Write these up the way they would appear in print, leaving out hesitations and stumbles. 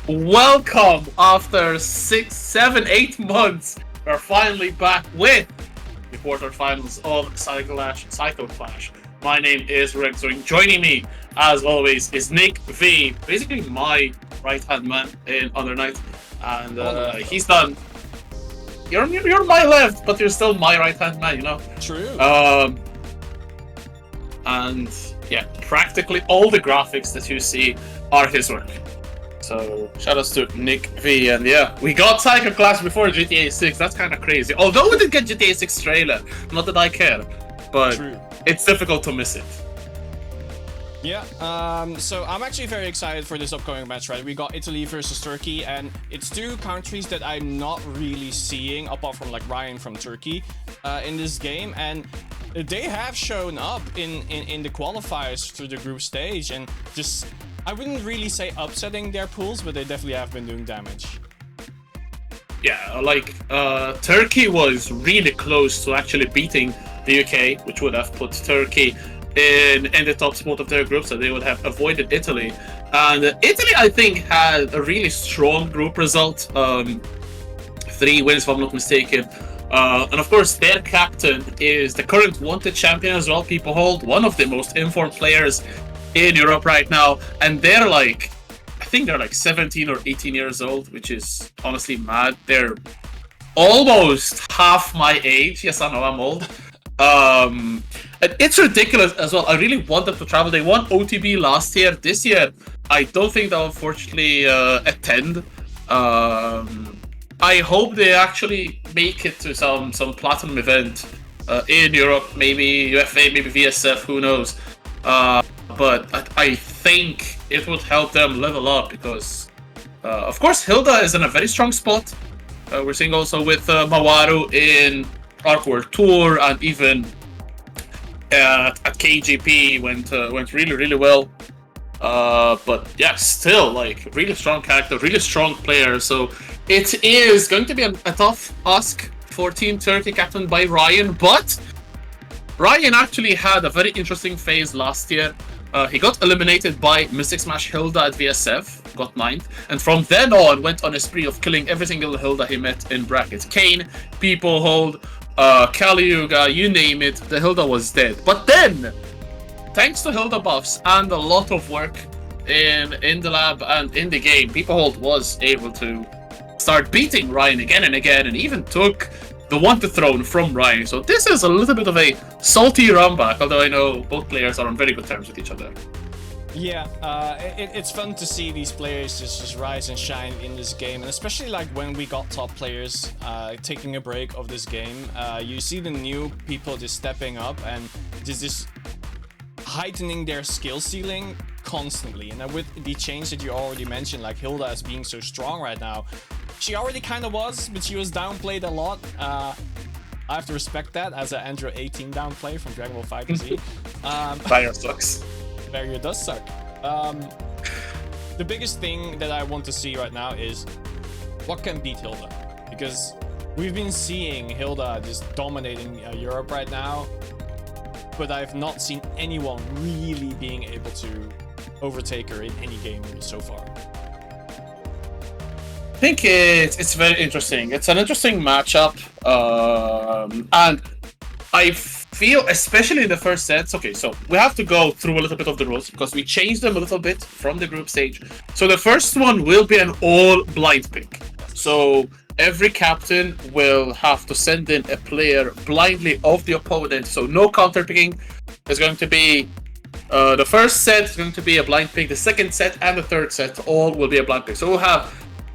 Welcome after 6, 7, 8 months. We're finally back with the quarterfinals of Cycle Clash. My name is Rex. Joining me, as always, is Nick V, basically my right hand man in Under Night, and he's done. You're my left, but you're still my right hand man. True. And yeah, practically all the graphics that you see are his work. So shout outs to Nick V, and yeah, we got Cycle Clash before GTA 6. That's kind of crazy. Although we did get GTA 6 trailer, not that I care, but True. It's difficult to miss it. Yeah, so I'm actually very excited for this upcoming match, right? We got Italy versus Turkey, and it's two countries that I'm not really seeing, apart from like Ryan from Turkey, in this game, and they have shown up in the qualifiers through the group stage, and just, I wouldn't really say upsetting their pools, but they definitely have been doing damage. Yeah, Turkey was really close to actually beating the UK, which would have put Turkey in the top spot of their group, so they would have avoided Italy. And Italy, I think, had a really strong group result. 3 wins, if I'm not mistaken. And of course, their captain is the current wanted champion as well, People Hold, one of the most informed players in Europe right now. And they're I think they're 17 or 18 years old, which is honestly mad. They're almost half my age. Yes, I know I'm old. And it's ridiculous as well. I really want them to travel. They won OTB last year. This year, I don't think they'll unfortunately attend. I hope they actually make it to some platinum event in Europe, maybe UFA, maybe VSF, who knows. But I think it would help them level up because, of course, Hilda is in a very strong spot. We're seeing also with Mawaru in Arc World Tour, and even at KGP went really well. But yeah, still really strong character, really strong player. So it is going to be a tough ask for Team Turkey, captained by Ryan. But Ryan actually had a very interesting phase last year. He got eliminated by Mystic Smash Hilda at VSF, got 9th, and from then on went on a spree of killing every single Hilda he met in brackets. Kayn, People Hold, Kaliuga, you name it, the Hilda was dead. But then, thanks to Hilda buffs and a lot of work in the lab and in the game, People Hold was able to start beating Ryan again and again, and even took the wanted throne from Ryan. So this is a little bit of a salty run back, although I know both players are on very good terms with each other. Yeah, it's fun to see these players just rise and shine in this game, and especially when we got top players taking a break of this game, you see the new people just stepping up and just heightening their skill ceiling constantly. And with the change that you already mentioned, like Hilda as being so strong right now, she already kind of was, but she was downplayed a lot. I have to respect that as an Android 18 downplay from Dragon Ball FighterZ. Barrier sucks. Barrier does suck. The biggest thing that I want to see right now is what can beat Hilda, because we've been seeing Hilda just dominating Europe right now, but I've not seen anyone really being able to overtake her in any game so far. I think it's very interesting. It's an interesting matchup, and I feel, especially in the first sets. Okay, so we have to go through a little bit of the rules because we changed them a little bit from the group stage. So the first one will be an all blind pick. So every captain will have to send in a player blindly of the opponent. So no counter picking. There's going to be the first set is going to be a blind pick. The second set and the third set all will be a blind pick. So we'll have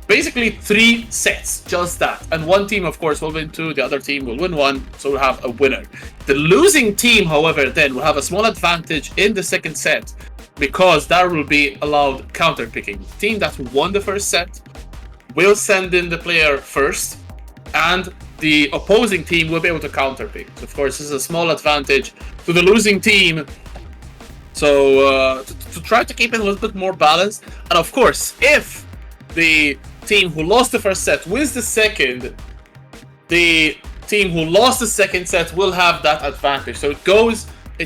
basically 3 sets, just that. And one team, of course, will win 2, the other team will win 1, so we'll have a winner. The losing team, however, then will have a small advantage in the second set because there will be allowed counter picking. The team that won the first set will send in the player first, and the opposing team will be able to counter pick. So of course, this is a small advantage to the losing team. So to try to keep it a little bit more balanced. And of course, if the team who lost the first set wins the second, the team who lost the second set will have that advantage. So it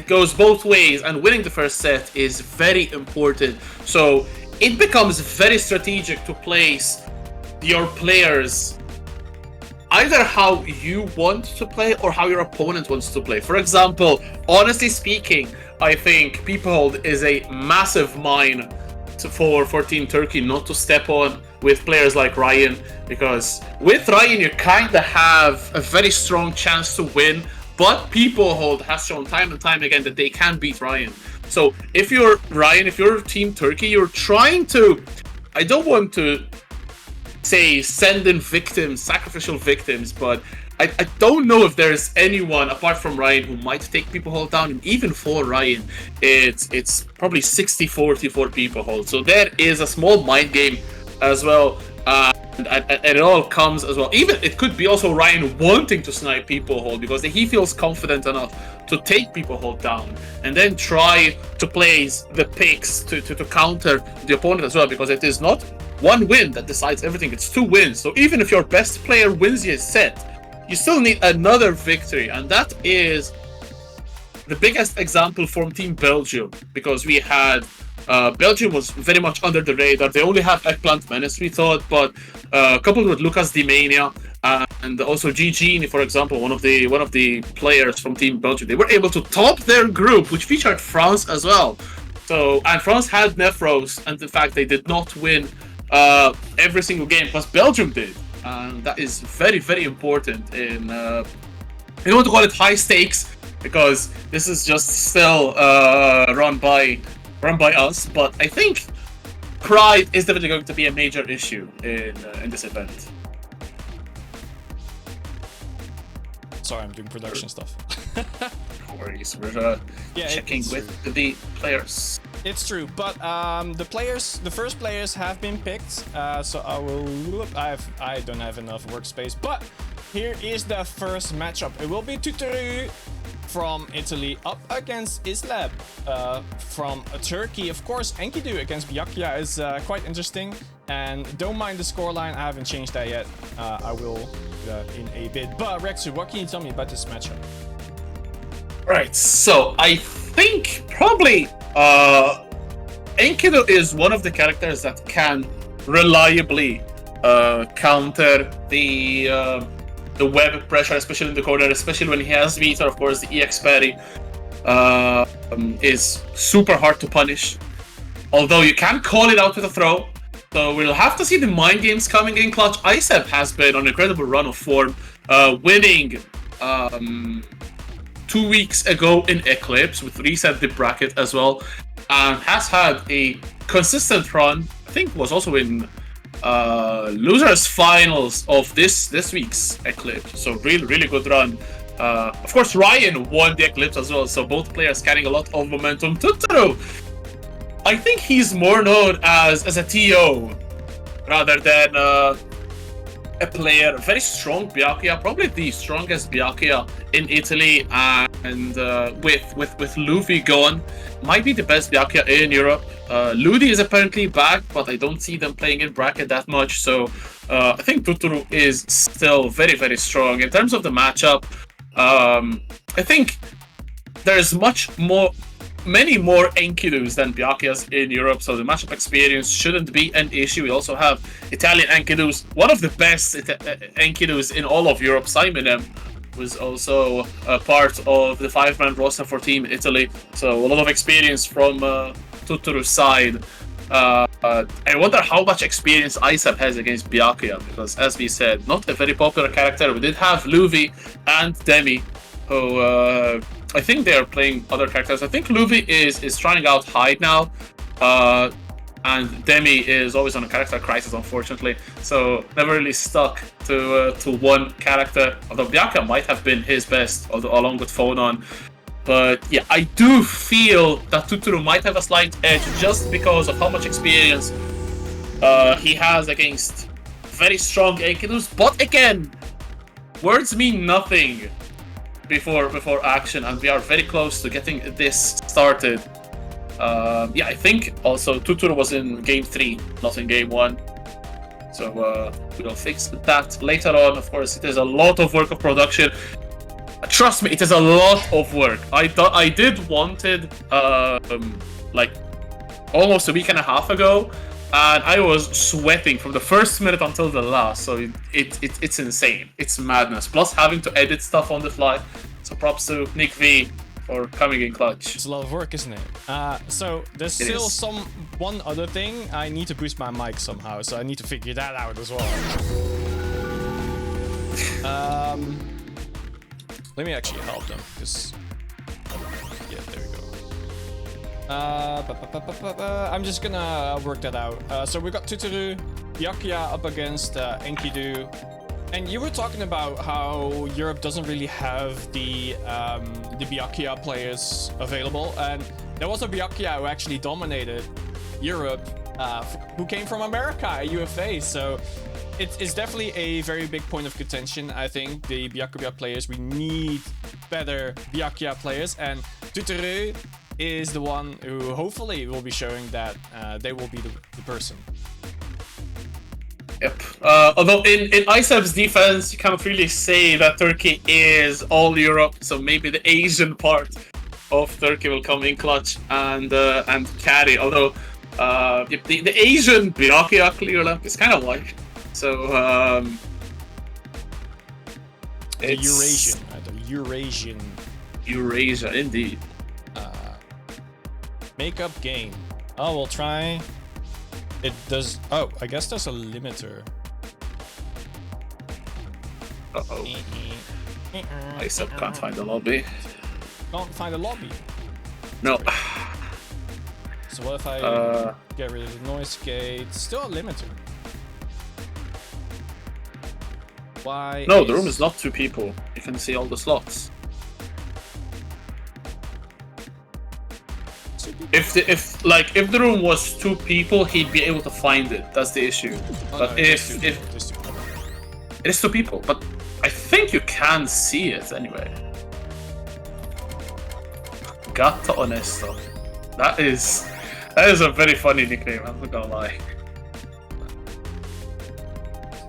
goes both ways, and winning the first set is very important. So it becomes very strategic to place your players either how you want to play or how your opponent wants to play. For example, honestly speaking, I think Peoplehold is a massive mine for Team Turkey not to step on with players like Ryan, because with Ryan you kind of have a very strong chance to win, but Peoplehold has shown time and time again that they can beat Ryan. So if you're Ryan, if you're Team Turkey, you're trying to, I don't want to say send in victims, sacrificial victims, but I don't know if there's anyone apart from Ryan who might take Peoplehold down. And even for Ryan, it's probably 60-40 for Peoplehold. So there is a small mind game as well, and it all comes as well. Even it could be also Ryan wanting to snipe Peoplehold because he feels confident enough to take Peoplehold down, and then try to place the picks to counter the opponent as well, because it is not one win that decides everything, it's 2 wins. So even if your best player wins your set, you still need another victory, and that is the biggest example from Team Belgium, because we had Belgium was very much under the radar. They only have Eggplant Menace, we thought, but coupled with Lucas Dimania and also Gini, for example, one of the players from Team Belgium, they were able to top their group, which featured France as well. So, and France had Nephros, and in fact they did not win every single game, plus Belgium did. And that is very, very important in, I don't want to call it high stakes, because this is just still run by us, but I think pride is definitely going to be a major issue in this event. Sorry, I'm doing production stuff. No worries, we're checking with the players. It's true, but the first players have been picked. So I will look. I don't have enough workspace, but here is the first matchup. It will be Tutoru from Italy up against Islab from Turkey. Of course, Enkidu against Byakuya is quite interesting, and don't mind the scoreline. I haven't changed that yet. I will in a bit. But Rexu, what can you tell me about this matchup? Right, so I think probably Enkidu is one of the characters that can reliably counter the web pressure, especially in the corner, especially when he has Vita. Of course, the EX parry is super hard to punish, although you can call it out with a throw. So we'll have to see the mind games coming in clutch. Isep has been on an incredible run of form, winning 2 weeks ago in Eclipse with Reset the Bracket as well, and has had a consistent run. I think was also in losers finals of this week's Eclipse, so really good run. Of course, Ryan won the Eclipse as well, so both players carrying a lot of momentum. Tutoru, I think he's more known as a TO rather than a player. Very strong Byakuya, probably the strongest Byakuya in Italy, and with Luffy gone, might be the best Byakuya in Europe. Ludi is apparently back, but I don't see them playing in bracket that much, so I think Tutoru is still very strong. In terms of the matchup, I think there's many more Enkidus than Byakuyas in Europe, so the matchup experience shouldn't be an issue. We also have Italian Enkidus, one of the best Enkidus in all of Europe. Simon M was also a part of the 5-man roster for Team Italy, so a lot of experience from Tutoru's side. I wonder how much experience Isep has against Byakuya, because as we said, not a very popular character. We did have Luffy and Demi, who I think they are playing other characters. I think Luffy is trying out Hyde now, and Demi is always on a character crisis, unfortunately, so never really stuck to one character, although Byakuya might have been his best, along with Phonon. But yeah, I do feel that Tutoru might have a slight edge just because of how much experience he has against very strong Enkidus. But again, words mean nothing before action, and we are very close to getting this started. Yeah, I think also Tutoru was in game 3, not in game 1. So we'll fix that later on. Of course, it is a lot of work of production. Trust me, it is a lot of work. I did wanted like almost a week and a half ago, and I was sweating from the first minute until the last. So it's insane. It's madness. Plus having to edit stuff on the fly. So props to Nick V for coming in clutch. It's a lot of work, isn't it? So there's still one other thing. I need to boost my mic somehow, so I need to figure that out as well. Let me actually help them, because yeah, there we go. I'm just gonna work that out. So we got Tuturu, Byakuya up against Enkidu. And you were talking about how Europe doesn't really have the Byakuya players available, and there was a Byakuya who actually dominated Europe, who came from America at UFA. So it's definitely a very big point of contention. I think the Byakuya players, we need better Byakuya players, and Tuturu is the one who hopefully will be showing that they will be the person. Yep. Although in ISEB's defense, you cannot really say that Turkey is all Europe, so maybe the Asian part of Turkey will come in clutch and carry. Although the Asian Byakuya clear lamp is kind of like so. The It's Eurasia, indeed. Makeup game. Oh, we'll try. It does. Oh, I guess there's a limiter. Uh-oh. ISEB can't find the lobby. Can't find a lobby. No. So what if I get rid of the noise gate? Still a limiter. Why? No, the room is not 2 people. You can see all the slots. If the room was 2 people, he'd be able to find it. That's the issue. Oh, But no, if it is 2 people, but I think you can see it anyway. Gatta Onesto. That is a very funny nickname. I'm not gonna lie.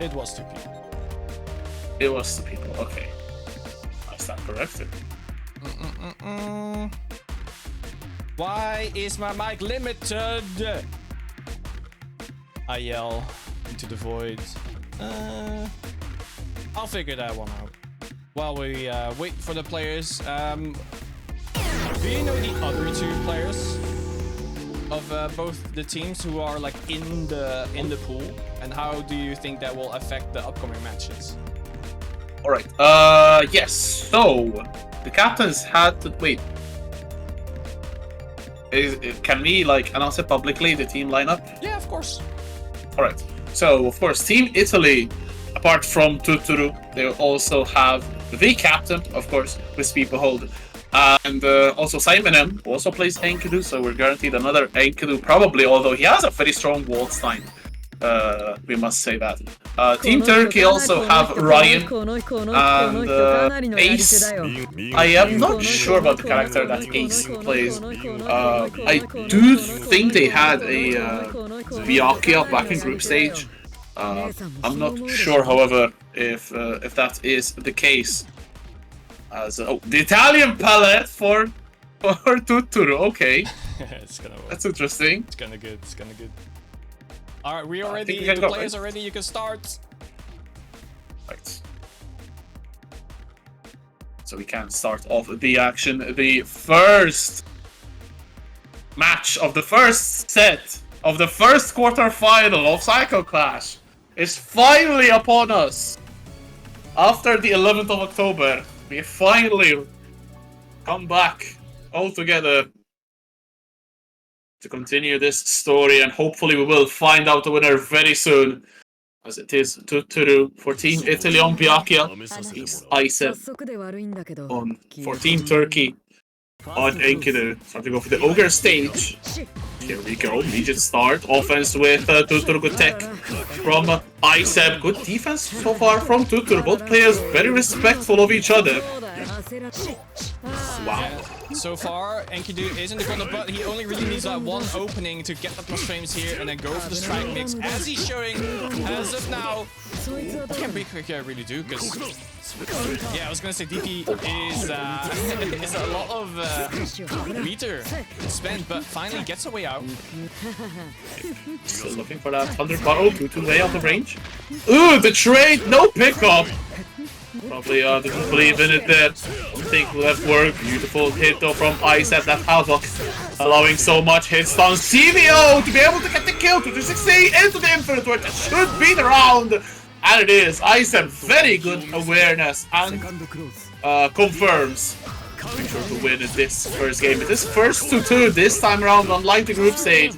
It was 2 people. It was 2 people. Okay, I stand corrected. Why is my mic limited? I yell into the void. I'll figure that one out. While we wait for the players, do you know the other 2 players of both the teams who are like in the pool, and how do you think that will affect the upcoming matches? All right. Yes. So the captains had to wait. Can we announce it publicly, the team lineup? Yeah, of course. All right. So of course, Team Italy, apart from Tuturu, they also have the captain, of course, with Speed Behold, and also Simon M also plays Enkidu. So we're guaranteed another Enkidu probably, although he has a very strong Waldstein. We must say that. Team Turkey also have Ryan and Ace. I am not sure about the character that Ace plays. I do think they had a Byakuya back in group stage. I'm not sure, however, if that is the case. The Italian palette for Tuturu. Okay, It's gonna work. that's interesting. It's gonna good. It's gonna good. All right, we are ready. we can The go, players right? are ready. You can start. Right. So we can start off the action. The first match of the first set of the first quarterfinal of Psycho Clash is finally upon us. After the 11th of October, we finally come back all together to continue this story, and hopefully we will find out the winner very soon, as it is Tuturu for Team Italy on Byakuya, ISEB on for Team Turkey on Enkidu. So to go for the Ogre stage. Here we go, immediate start. Offense with Tuturu, good tech from ISEB. Good defense so far from Tuturu. Both players very respectful of each other. Wow. So far, Enkidu is in the corner, but he only really needs that one opening to get the plus frames here and then go for the strike mix, as he's showing as of now. What can Byakuya really do? Because Yeah, I was gonna say DP is a lot of meter to spend, but finally gets a way out. Still looking for that Thunder Bottle. Tutu way out of range. Ooh, the trade, no pickup. Probably didn't believe in it there. Don't think will have worked. Beautiful hit though from Ice at that Havoc, allowing so much hit stun. CVO to be able to get the kill to 360 into the Infinite Word. That should be the round. And it is. Ice had very good awareness and confirms. Be sure to win in this first game. It is first to 2 this time around, unlike the group stage.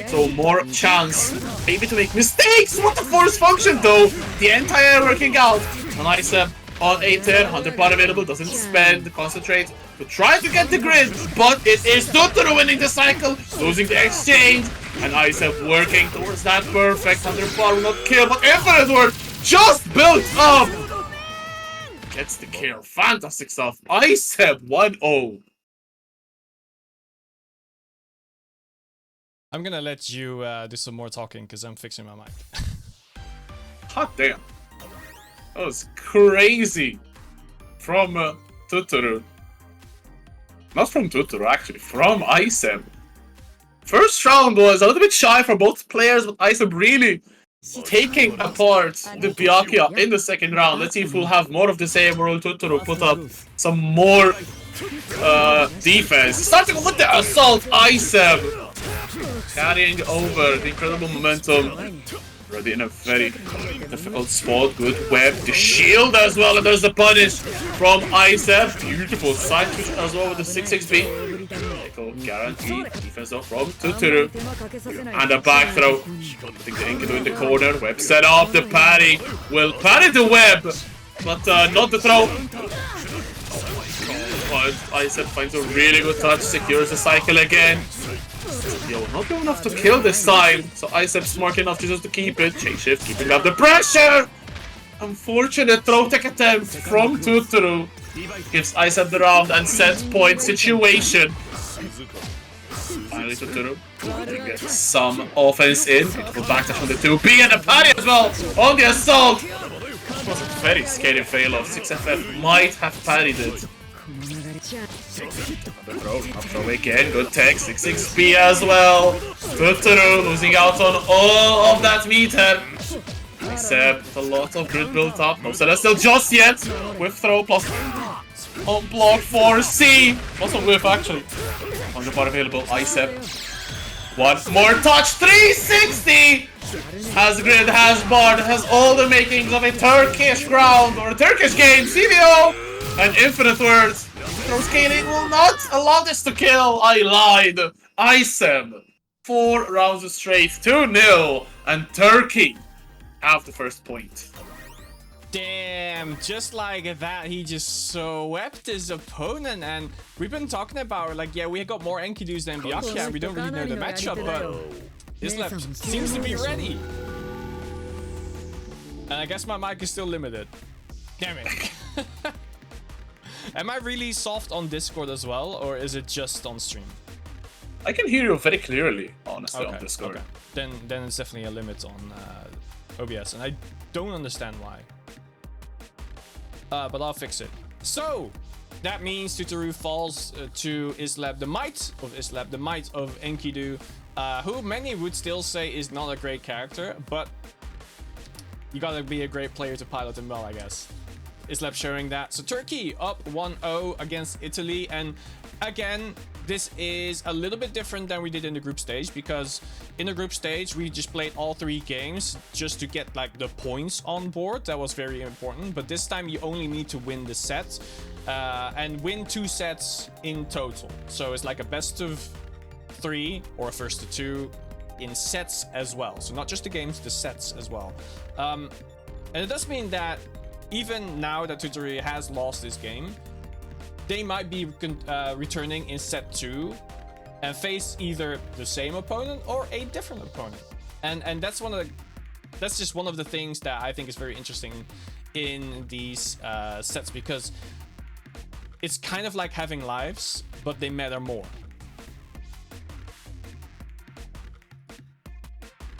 So more chance maybe to make mistakes. What the force function though? The entire working out. And Ice on 8-10, 100 pot available, doesn't spend, concentrate to try to get the grid, but it is Tutoru winning the cycle, losing the exchange, and Isep working towards that perfect 100 pot will not kill, but Infinite Word just built up! Gets the kill, fantastic stuff. Isep 1-0. I'm gonna let you do some more talking because I'm fixing my mic. Hot damn. That was crazy from Tutoru. Not from Tutoru, actually, from Isep. First round was a little bit shy for both players, but Isep really taking apart the Byakuya in the second round. Let's see if we'll have more of the same, or will Tutoru put up some more defense. Starting with the Assault, Isep carrying over the incredible momentum. Already in a very difficult spot. Good web. The shield as well. And there's the punish from Isep. Beautiful side switch as well with the 6 XP. Echo guaranteed defense off from Tutoru. And a back throw. Putting the Enkidu in the corner. Web set up. The parry will parry the web. But not the throw. But Isep finds a really good touch. Secures the cycle again. Yo, not good enough to kill this time. So Isep's smart enough just to keep it. Chase shift, keeping up the pressure. Unfortunate throw tech attempt from Tutoru. Gives Isep the round and set point situation. Finally Tutoru get some offense in. Beautiful backdash from the 2B and a parry as well on the Assault. It was a very scary fail off. 6FF might have parried it. Up throw again, good tech, 6 XP as well. Tutoru losing out on all of that meter. Except a lot of grid built up. No Celestial just yet. Whiff throw plus on block 4C. Also whiff actually. 100 bar available, Isep. One more touch, 360! Has grid, has bard, has all the makings of a Turkish ground or a Turkish game. CVO and Infinite Words. Throw scaling will not allow this to kill. I lied. Isep 4 rounds straight, 2-0, and Turkey have the first point. Damn, just like that, he just swept his opponent. And we've been talking about, like, yeah, we got more Enkidus than Byakuya. We don't really know the matchup, but Islep seems to be ready. And I guess my mic is still limited. Damn it. Am I really soft on Discord as well, or is it just on stream? I can hear you very clearly, honestly, on Discord. Okay. Then it's definitely a limit on OBS, and I don't understand why. But I'll fix it. So, that means Tutoru falls to Islep, the might of Islep, the might of Enkidu, who many would still say is not a great character, but you gotta be a great player to pilot him well, I guess. Islep showing that. So Turkey up 1-0 against Italy, and again, this is a little bit different than we did in the group stage, because in the group stage we just played all 3 games just to get like the points on board. That was very important, but this time you only need to win the set and win 2 sets in total. So it's like a best of 3 or a first to 2 in sets as well. So not just the games, the sets as well. And it does mean that even now that Tutoru has lost this game, they might be returning in set 2 and face either the same opponent or a different opponent. And that's just one of the things that I think is very interesting in these sets, because it's kind of like having lives, but they matter more.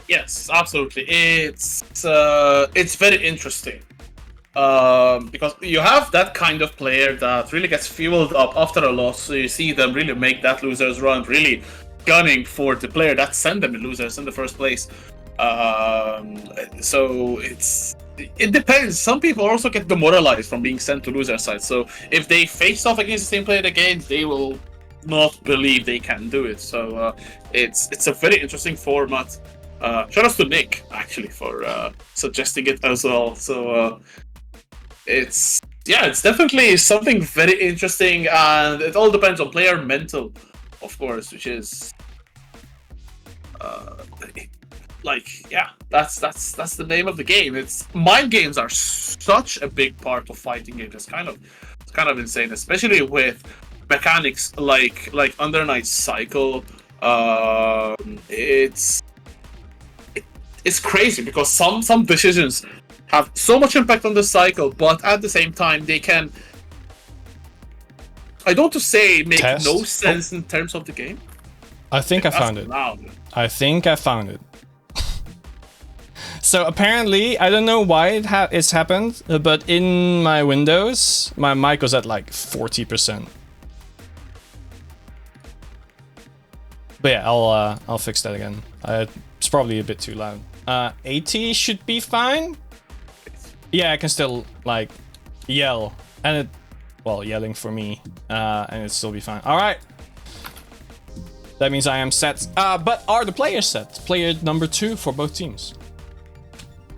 Yes, absolutely. It's very interesting. Because you have that kind of player that really gets fueled up after a loss, so you see them really make that losers run, really gunning for the player that sent them the losers in the first place. So it depends. Some people also get demoralized from being sent to loser side. So if they face off against the same player again, they will not believe they can do it. So it's a very interesting format. Shout out to Nick actually for suggesting it as well. So it's definitely something very interesting, and it all depends on player mental, of course, which is that's the name of the game. It's mind games are such a big part of fighting games. It's kind of insane, especially with mechanics like Under Night Cycle. It's crazy because some decisions have so much impact on the cycle, but at the same time they can, I don't want to say make no sense in terms of the game. I think I found it. I think I found it. So apparently, I don't know why it's happened, but in my Windows, my mic was at like 40%. But yeah, I'll fix that again. It's probably a bit too loud. 80 should be fine. Yeah, I can still like yell, and yelling for me, and it'll still be fine. All right. That means I am set. But are the players set? Player number 2 for both teams.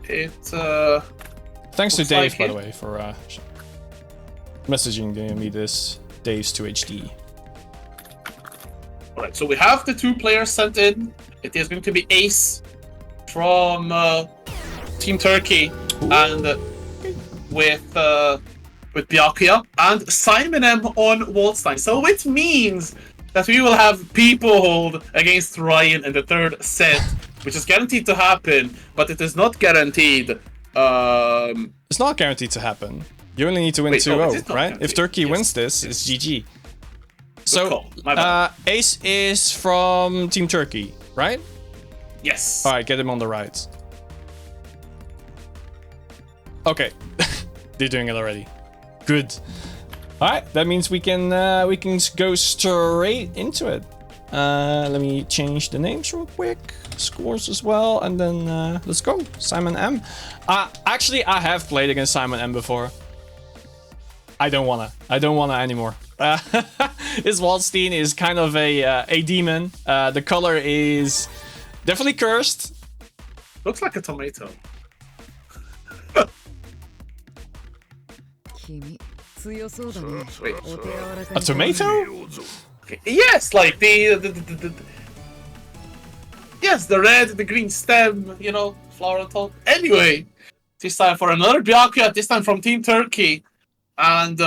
Thanks to Dave, by the way, for messaging me this. Dave's 2HD. Alright, so we have the 2 players sent in. It is going to be Ace from Team Turkey. Ooh. And with Byakuya and Simon M on Waldstein. So it means that we will have people hold against Ryan in the 3rd set, which is guaranteed to happen, but it is not guaranteed. It's not guaranteed to happen. You only need to win 2-0, right? If Turkey wins this, it's GG. So, Ace is from Team Turkey, right? Yes. Alright, get him on the right. Okay, they're doing it already. Good. All right, that means we can go straight into it. Let me change the names real quick, scores as well, and then let's go. Simon M. Actually, I have played against Simon M before. I don't wanna anymore. His Waldstein is kind of a demon. The color is definitely cursed. Looks like a tomato. Wait, a tomato? Yes, like the yes, the red, the green stem, you know, flower on top. Anyway, this time for another Byakuya, this time from Team Turkey, and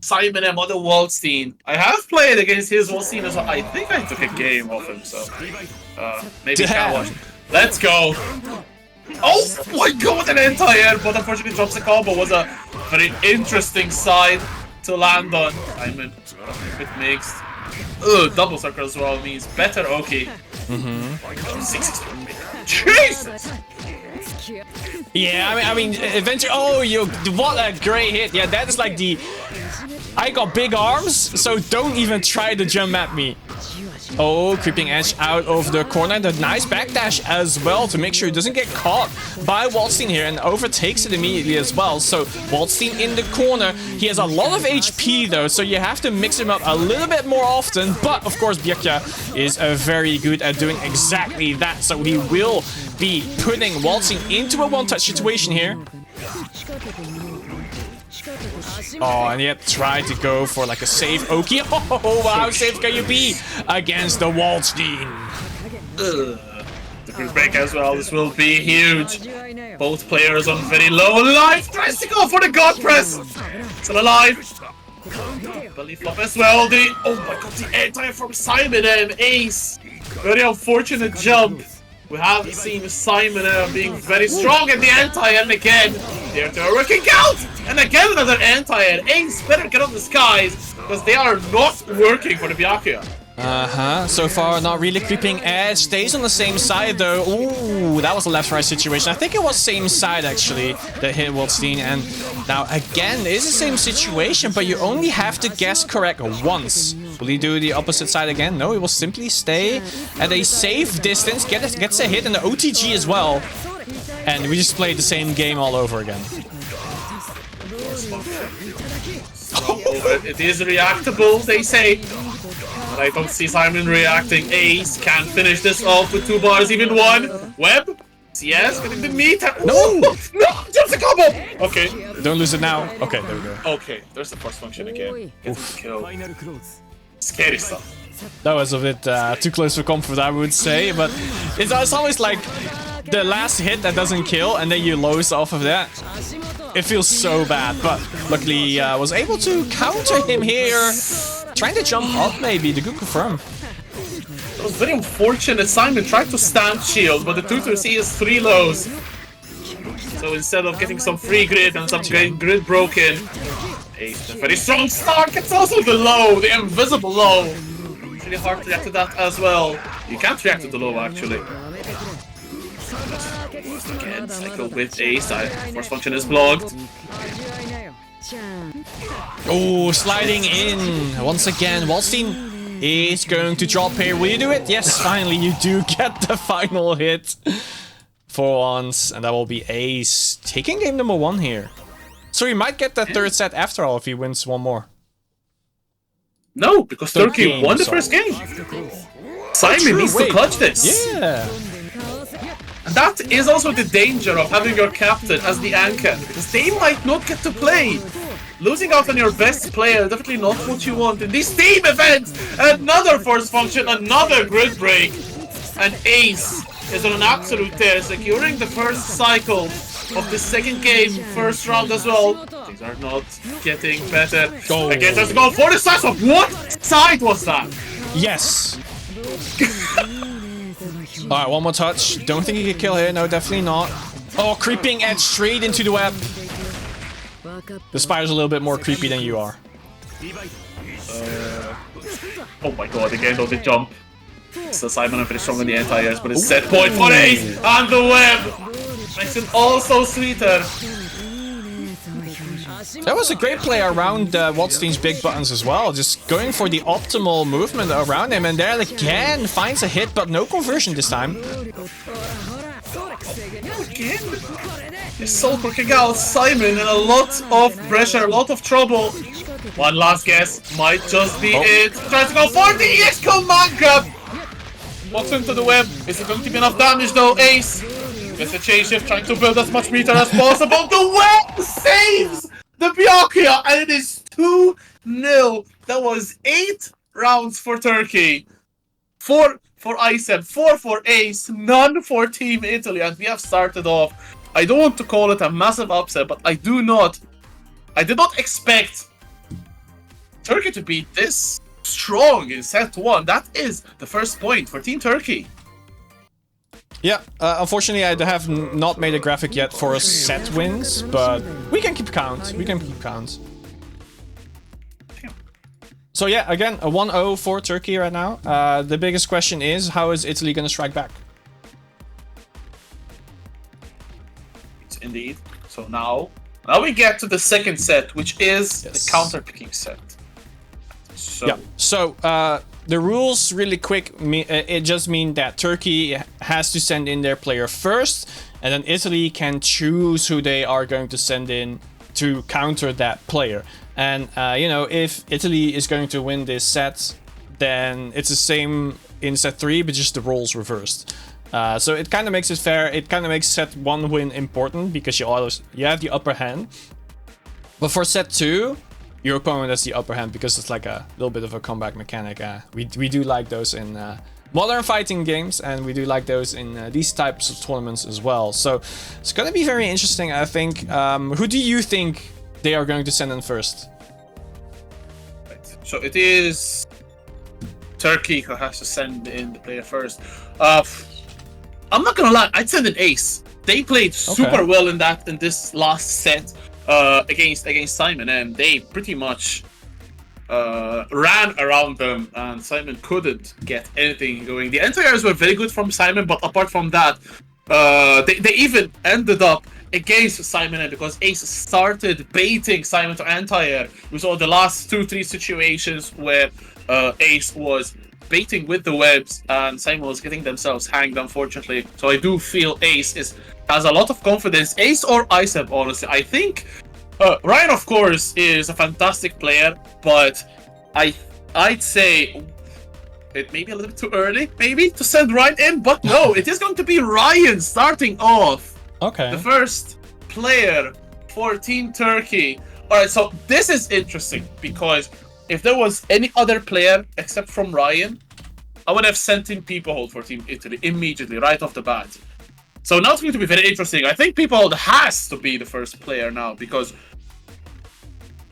Simon M. on the Waldstein. I have played against his Waldstein as well. I think I took a game off him, so maybe can't watch. Let's go. Oh my god, an anti-air, but unfortunately drops the combo. Was a very interesting side to land on. Simon, a bit mixed. Double circle as well means better. Okay. Jesus! Yeah, I mean, eventually. Oh, what a great hit! Yeah, that is like the. I got big arms, so don't even try to jump at me. Oh, creeping edge out of the corner. The nice backdash as well to make sure he doesn't get caught by Waldstein here and overtakes it immediately as well. So Waldstein in the corner. He has a lot of HP though, so you have to mix him up a little bit more often. But of course, Byakuya is very good at doing exactly that. So he will be putting Waldstein into a one-touch situation here. Oh, and yet try to go for like a safe Oki. Oh, how safe can you be against the Waldstein? The quick break as well. This will be huge. Both players on very low life. Tries to go for the God Press. Still alive. Belly flop as well. Oh my god, the anti from Simon M. Ace. Very unfortunate jump. We have seen Simon being very strong in the anti-air, and again, they are working out! And again another anti-air. Ace better get on the skies, because they are not working for the Byakuya. So far, not really creeping edge. Stays on the same side, though. Ooh, that was a left-right situation. I think it was same side, actually, that hit Waldstein. And now, again, it is the same situation, but you only have to guess correct once. Will he do the opposite side again? No, he will simply stay at a safe distance. Gets a hit in the OTG as well. And we just played the same game all over again. It is reactable, they say. But I don't see Simon reacting. Ace can finish this off with 2 bars, even 1. Web? Yes, getting the meat. No! No! Just a combo! Okay. Don't lose it now. Okay, there we go. Okay, there's the first function again. Gets the kill. Scary stuff. That was a bit too close for comfort, I would say. But it's always like the last hit that doesn't kill, and then you lose off of that. It feels so bad, but luckily was able to counter him here. Trying to jump up, maybe, the good confirm. It was very unfortunate. Simon tried to stand shield, but the tutor sees 3 lows. So instead of getting some free grid and some grid broken, Ace, a very strong start, gets also the low, the invisible low. It's really hard to react to that as well. You can't react to the low, actually. Again, cycle with Ace. First function is blocked. Oh, sliding in once again. Waldstein is going to drop here. Will you do it? Yes, finally you do get the final hit for once, and that will be Ace taking game number 1 here. So he might get that 3rd set after all if he wins 1 more. No, because Turkey won the first game. Simon needs to clutch this. Yeah. And that is also the danger of having your captain as the anchor, because they might not get to play. Losing out on your best player, definitely not what you want in these team events. Another first function, another grid break. And Ace is on an absolute tear, securing the first cycle of the second game, first round as well. Things are not getting better. Oh. Again, there's a goal for the side of what side was that? Yes. Alright, one more touch. Don't think he could kill here. No, definitely not. Oh, creeping edge straight into the web. The spider's a little bit more creepy than you are. Oh my god, again though, the jump. So Simon, I'm pretty strong in the anti-airs, but it's set point for Ace and the web. Makes it all so sweeter. That was a great play around Waldstein's big buttons as well. Just going for the optimal movement around him. And there again finds a hit, but no conversion this time. Again? He's so working out Simon in a lot of pressure, a lot of trouble. One last guess. Might just be it. Tries to go for the EX command grab. Walks into the web. Is it going to be enough damage though? Ace gets a chain shift, trying to build as much meter as possible. The web saves the Byakuya, and it is 2-0. That was 8 rounds for Turkey. 4 for ISEB, 4 for Ace, none for Team Italy, and we have started off. I don't want to call it a massive upset, but I did not expect Turkey to be this strong in set 1. That is the first point for Team Turkey. Yeah, unfortunately I have not made a graphic yet for a set wins, but we can keep count. We can keep count. So yeah, again, a 1-0 for Turkey right now. The biggest question is, how is Italy going to strike back? Indeed. So now we get to the second set, which is the counter-picking set. So, yeah. So the rules, really quick, it just mean that Turkey has to send in their player first, and then Italy can choose who they are going to send in to counter that player. And you know, if Italy is going to win this set, then it's the same in set 3, but just the roles reversed. So it kind of makes it fair. It kind of makes set 1 win important because you have the upper hand. But for set 2, your opponent has the upper hand because it's like a little bit of a comeback mechanic. We do like those in modern fighting games, and we do like those in these types of tournaments as well. So it's going to be very interesting, I think. Who do you think they are going to send in first? Right. So it is Turkey who has to send in the player first. I'm not gonna lie, I'd send an Ace. They played super well in this last set against Simon, and they pretty much ran around them, and Simon couldn't get anything going. The anti-airs were very good from Simon, but apart from that, they even ended up against Simon, because Ace started baiting Simon to anti-air. We saw the last 2-3 situations where Ace was baiting with the webs and Simon was getting themselves hanged, unfortunately. So I do feel Ace has a lot of confidence. Ace or Isep, honestly. I think Ryan, of course, is a fantastic player, but I'd say it may be a little bit too early, maybe, to send Ryan in, but no, it is going to be Ryan starting off. Okay. The first player for Team Turkey. Alright, so this is interesting, because if there was any other player except from Ryan, I would have sent in Peepahold for Team Italy immediately, right off the bat. So now it's going to be very interesting. I think Peepahold has to be the first player now, because...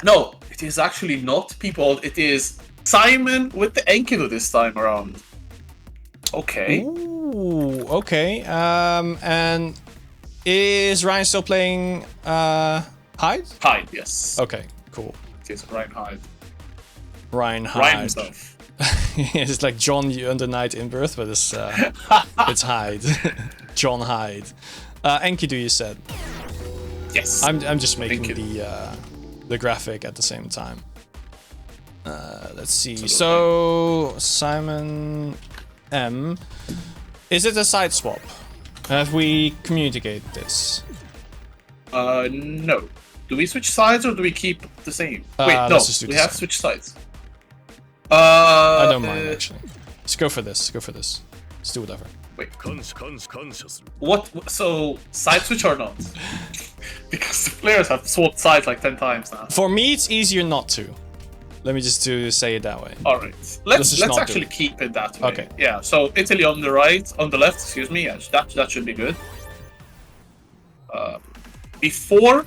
No, it is actually not Peepahold, it is Simon with the Enkidu this time around. Okay. Ooh, okay. And is Ryan still playing Hyde? Hyde, yes. Okay, cool. It is Ryan Hyde. Ryan Hyde. Ryan himself. It's like John under Night in Birth, but it's Hyde. John Hyde. Enkidu, you said. Yes. I'm just making the graphic at the same time. Let's see. Absolutely. So Simon M. Is it a side swap? Have we communicated this? No. Do we switch sides or do we keep the same? Wait, no. Let's just do We the have same. switched sides. I don't mind actually. Let's go for this. Go for this. Let's do whatever. Wait. What? So side switch or not? Because the players have swapped sides like 10 times now. For me, it's easier not to. Let me just say it that way. All right. Let's not do actually it. keep it that way. Okay. Yeah. So Italy on the right, on the left. Excuse me. Yeah, that should be good. Before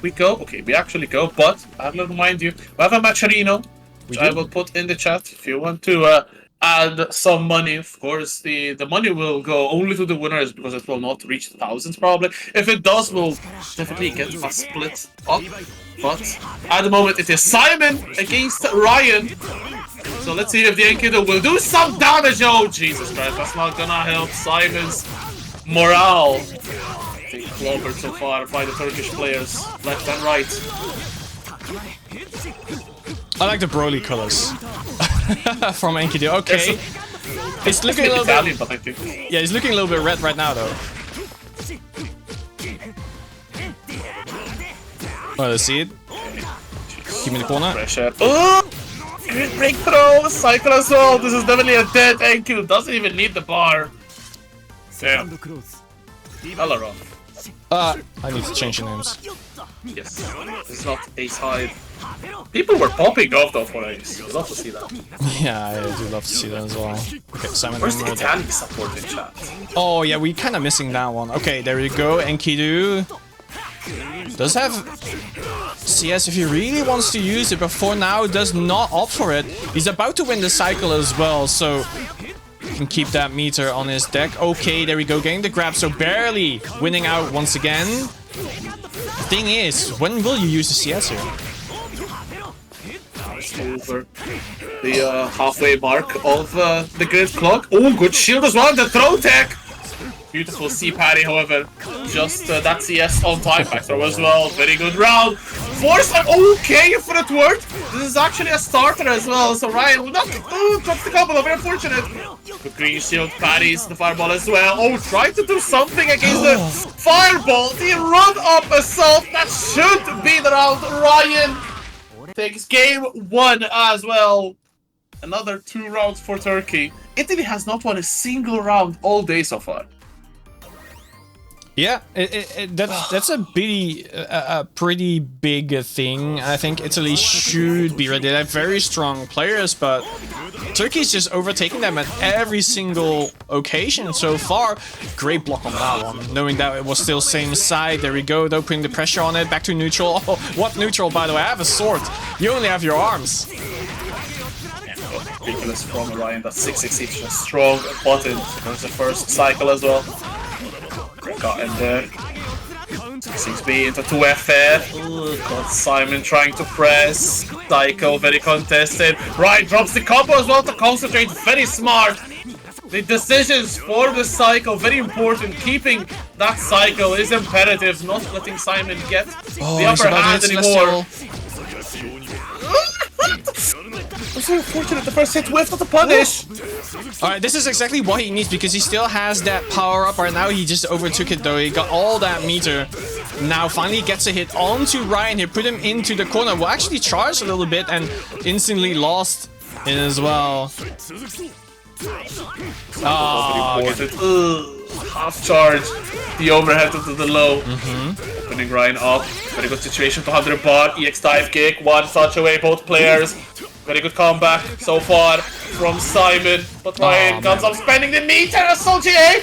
we go, okay, we actually go, but I will remind you, we have a Macherino, which I will put in the chat if you want to add some money. Of course, the money will go only to the winners because it will not reach thousands probably. If it does, we'll definitely get a split up. But at the moment, it is Simon against Ryan. So let's see if the Enkidu will do some damage. Oh, Jesus Christ, that's not gonna help Simon's morale. Being clobbered so far by the Turkish players, left and right. I like the Broly colors from Enkidu. Okay, it's looking a little Italian, bit. but I think. Yeah, it's looking a little bit red right now, though. Well, let's see it. Give me the corner. Pressure. Oh! Great breakthrough! Cycle as well. This is definitely a dead Enkidu. Doesn't even need the bar. Damn. Hella rough. I need to change the names. Yes. It's not Ace Hyde. People were popping off though for Ace. I'd love to see that. Yeah, I do love to see that as well. Okay, Simon. Where's the Italian support in chat? Oh yeah, we kind of missing that one. Okay, there we go. Enkidu does have CS if he really wants to use it, but for now does not opt for it. He's about to win the cycle as well, so he can keep that meter on his deck. Okay, there we go, getting the grab, so barely winning out once again. The thing is, when will you use the CS here? Over the halfway mark of the grid clock. Oh, good shield as well. The throw tech. Beautiful C parry, however. Just that CS on time back throw as well. Very good round. Force okay for it worked. This is actually a starter as well. So Ryan will not drops the couple. Very unfortunate. The green shield parries the fireball as well. Oh, tried to do something against the fireball. The run up assault. That should be the round. Ryan takes game 1 as well. Another 2 rounds for Turkey. Italy has not won a single round all day so far. Yeah, that's a pretty big thing. I think Italy should be ready. They have very strong players, but Turkey's just overtaking them at every single occasion so far. Great block on that one, knowing that it was still same side. There we go, though, putting the pressure on it. Back to neutral. Oh, what neutral, by the way? I have a sword. You only have your arms. Ridiculous from Ryan. That 666 is a strong button. There's the first cycle as well. Got in there. 6B into 2FF. Got Simon trying to press. Psycho very contested. Ryan drops the combo as well to concentrate. Very smart. The decisions for the Psycho very important. Keeping that Psycho is imperative. Not letting Simon get the upper hand anymore. I'm so unfortunate the first hit whiffed, not the punish! Alright, this is exactly what he needs because he still has that power up right now. He just overtook it though. He got all that meter. Now finally gets a hit onto Ryan here. Put him into the corner. Well, actually charged a little bit and instantly lost it as well. Half charge. The overhead to the low. Opening Ryan up. Very good situation to 100 bar. EX dive kick. One touch away, both players. Very good comeback so far from Simon. But Ryan comes up spending the meter. Assault GA.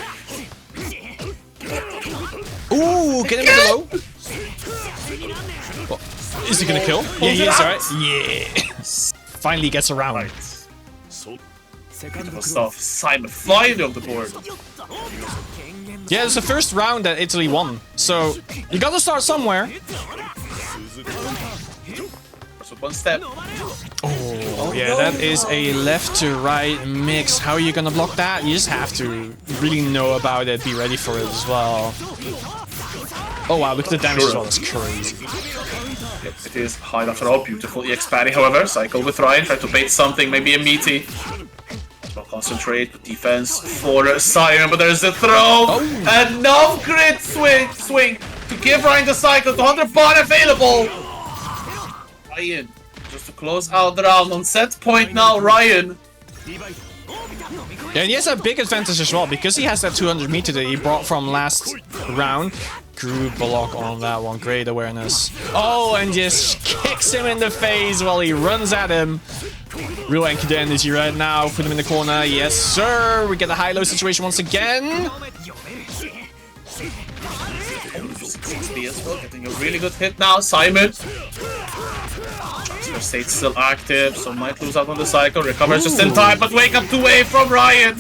Ooh, get him in the low. Well, is he gonna kill? Yeah, he is, alright. Yeah. Finally gets around. Right. Beautiful stuff. Simon finally on the board. Yeah, it's the first round that Italy won. So, you gotta start somewhere. So one step. Oh, yeah, that is a left to right mix. How are you gonna block that? You just have to really know about it, be ready for it as well. Oh wow, look at the damage as well, that's crazy. Yep, it is high after all. Beautiful EX parry, however. Cycle with Ryan, try to bait something, maybe a meaty. Well, concentrate with defense for Simon, but there's a throw! Enough grid swing to give Ryan the cycle, 200 bar available! Ryan, just to close out the round on set point now, Ryan. Yeah, and he has a big advantage as well, because he has that 200 meter that he brought from last round. Group block on that one, great awareness. Oh, and just kicks him in the face while he runs at him. Real Enkidu energy right now, put him in the corner, yes sir! We get a high-low situation once again. 6B as well, getting a really good hit now, Simon. Transfer state still active, so might lose out on the cycle. Recovers just in time, but wake up 2A from Ryan.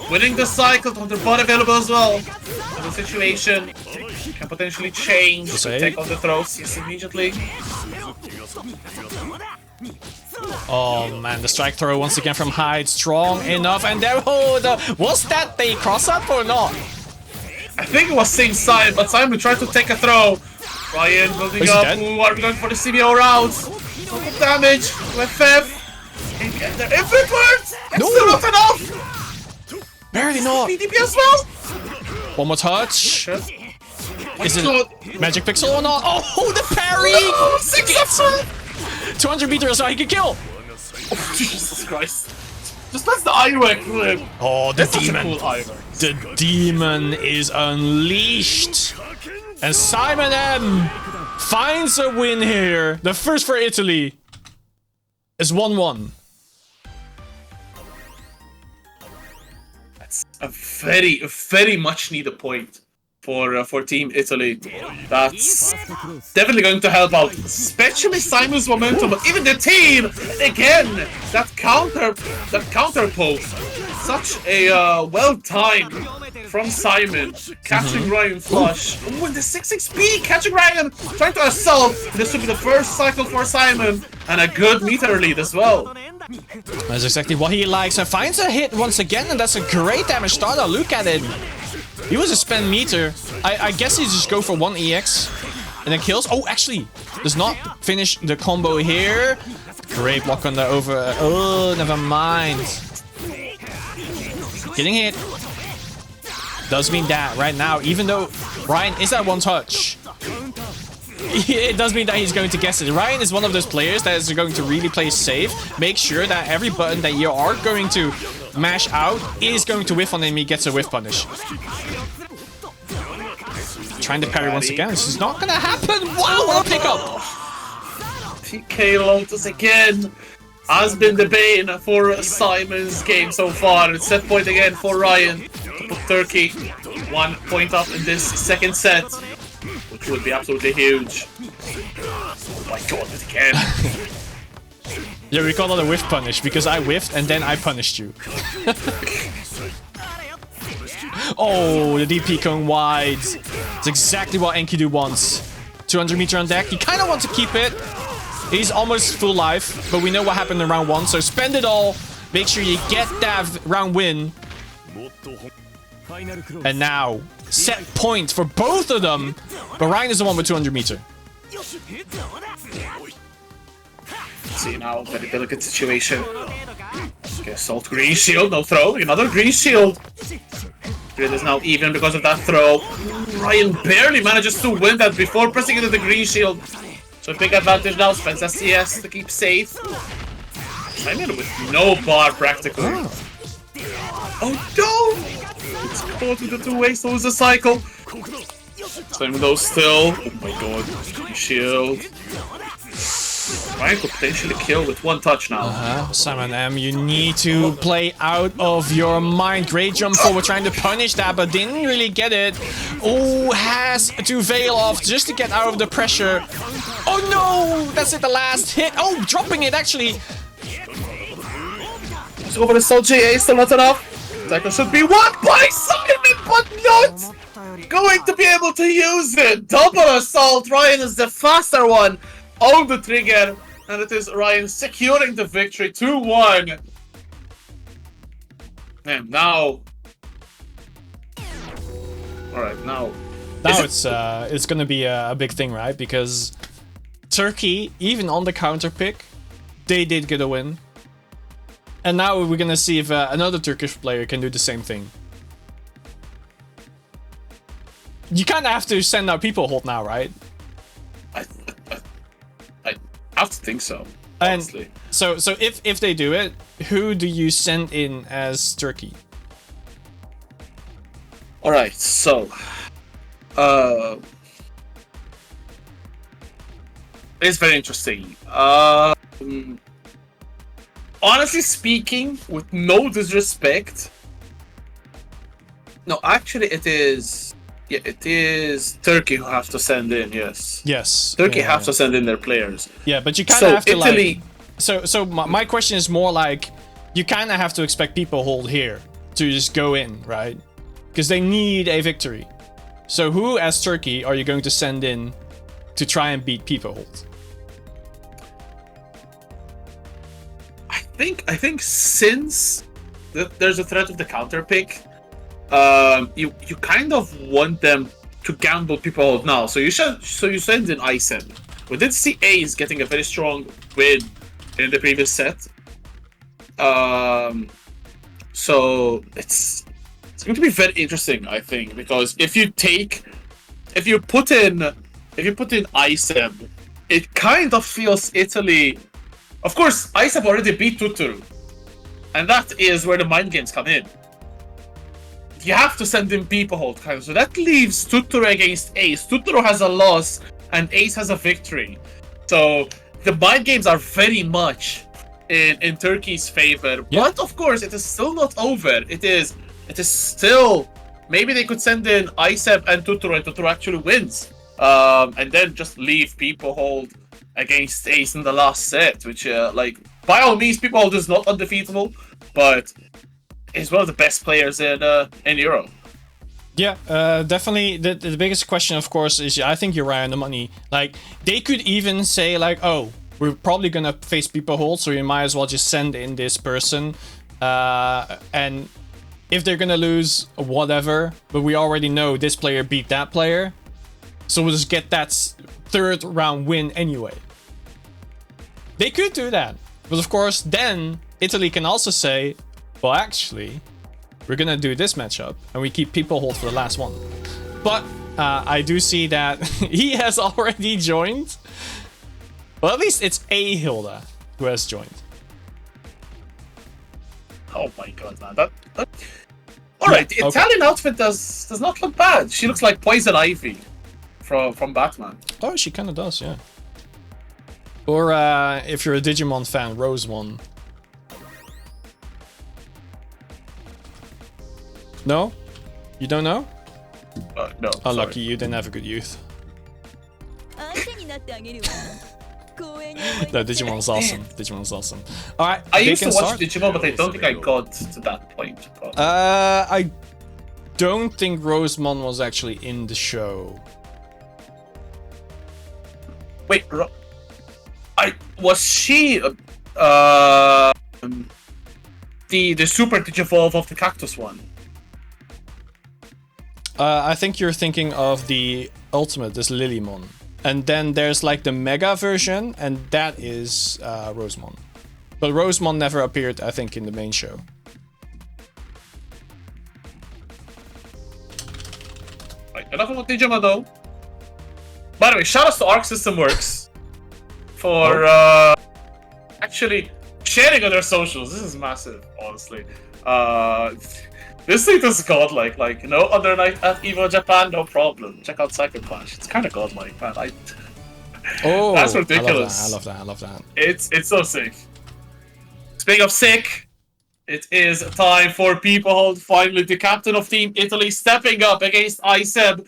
Winning the cycle, 200 bot available as well. The situation can potentially change. Take on the throws, yes, immediately. Oh man, the strike throw once again from Hyde, strong enough, and there, was that the cross up or not? I think it was same side, but Simon tried to take a throw. Ryan building up, are we going for the CBO routes? Look at damage, with FF. They're everywhere! It's still not enough! Barely not. PDP as well! One more touch. Is it Magic Pixel or not? Oh, the parry! No, 6 200 meters, so he can kill! Oh, Jesus Christ. Just let the Ironwork live. Oh, the That's demon. Cool the demon is unleashed. And Simon M finds a win here. The first for Italy is 1-1. That's a very much needed point for Team Italy. That's definitely going to help out, especially Simon's momentum, but even the team again. That counter poke, such a well-timed from Simon, catching Ryan flush. Oh, and the 6XP catching Ryan, trying to assault. This should be the first cycle for Simon, and a good meter lead as well. That's exactly what he likes, and finds a hit once again, and that's a great damage starter. Look at it. He was a spend meter. I guess he just go for 1 EX and then kills. Oh, actually, does not finish the combo here. Great block on the over. Oh, never mind. Getting hit. Does mean that right now, even though Ryan is at 1 touch, it does mean that he's going to guess it. Ryan is one of those players that is going to really play safe. Make sure that every button that you are going to mash out is going to whiff on him. He gets a whiff punish. Trying to parry once again. This is not going to happen. Wow, what a pickup. TK Lotus again has been the bane for Simon's game so far. It's set point again for Ryan to put Turkey 1 point up in this second set, which would be absolutely huge. Oh my god, it again. Yeah, we call that a whiff punish because I whiffed and then I punished you. Oh, the DP going wide. It's exactly what Enkidu wants. 200 meter on deck. He kind of wants to keep it. He's almost full life, but we know what happened in round 1. So spend it all. Make sure you get that round win. And now, set point for both of them. But Ryan is the one with 200 meter. See now, very delicate situation. Okay, assault green shield, no throw, another green shield. Grid is now even because of that throw. Ryan barely manages to win that before pressing into the green shield. So big advantage now, spends SCS to keep safe. Simon with no bar practically. Oh no! It's caught in the 2 ways, so it's a cycle. Simon though still. Oh my god, green shield. Ryan could potentially kill with 1 touch now. Simon M, you need to play out of your mind. Great jump forward, trying to punish that, but didn't really get it. Oh, has to veil off just to get out of the pressure. Oh no! That's it, the last hit. Oh, dropping it actually. Let's go for the Soul GA, still not enough. Cycle should be won by Simon, but not going to be able to use it. Double assault. Ryan is the faster one on the trigger, and it is Ryan securing the victory 2-1. And now, all right, now it's gonna be a big thing, right? Because Turkey, even on the counter pick, they did get a win. And now we're gonna see if another Turkish player can do the same thing. You kind of have to send out people hold now, right? I have to think so. Honestly. And so if they do it, who do you send in as Turkey? All right, so it's very interesting. Honestly speaking, with no disrespect, no, actually it is Turkey who have to send in. Yes, Turkey have to send in their players. Yeah, but you kind of have to Italy, so my question is more like, you kind of have to expect people hold here to just go in, right? Because they need a victory. So who as Turkey are you going to send in to try and beat people hold? I think since there's a threat of the counter pick, you kind of want them to gamble people hold now. So you send in Icen. We did see Ace getting a very strong win in the previous set. So it's going to be very interesting, I think, because if you put in Icen, it kind of feels Italy. Of course, ISAP already beat Tuturu, and that is where the mind games come in. You have to send in people hold, kind of. So that leaves Tuturu against Ace. Tuturu has a loss, and Ace has a victory. So the mind games are very much in Turkey's favor. Yeah. But of course, it is still not over. It is still, maybe they could send in ISAP and Tuturu actually wins, and then just leave people hold against Ace in the last set, which by all means, people hold is not undefeatable, but is one of the best players in Euro. Yeah, definitely. The biggest question, of course, is I think you're right on the money. Like, they could even say like, oh, we're probably gonna face people hold, so you might as well just send in this person, and if they're gonna lose, whatever, but we already know this player beat that player, so we'll just get that third round win anyway. They could do that, but of course then Italy can also say, well, actually, we're gonna do this matchup and we keep people hold for the last one. But I do see that he has already joined. Well, at least it's a Hilda who has joined. Oh my god, man! That... Alright, the Italian outfit does not look bad. She looks like Poison Ivy from Batman. Oh, she kind of does, yeah. Or if you're a Digimon fan, Rosemon. No? You don't know? No. Oh, lucky you didn't have a good youth. No, Digimon's awesome. Digimon's awesome. Alright, I used to watch Digimon, but I don't think I got to that point. don't think Rosemon was actually in the show. Wait, was she the super Digivolve of the Cactus one? I think you're thinking of the ultimate, this Lilymon. And then there's like the Mega version, and that is Rosemon. But Rosemon never appeared, I think, in the main show. Right, enough about Digimon though. By the way, shout out to Arc System Works for actually sharing on their socials. This is massive, honestly. This thing is godlike. Like, no other night at EVO Japan, no problem. Check out Psycho Clash. It's kind of godlike, man. Oh, that's ridiculous. I love that. I love that. It's so sick. Speaking of sick, it is time for Peoplehold, finally the captain of Team Italy, stepping up against ICEB.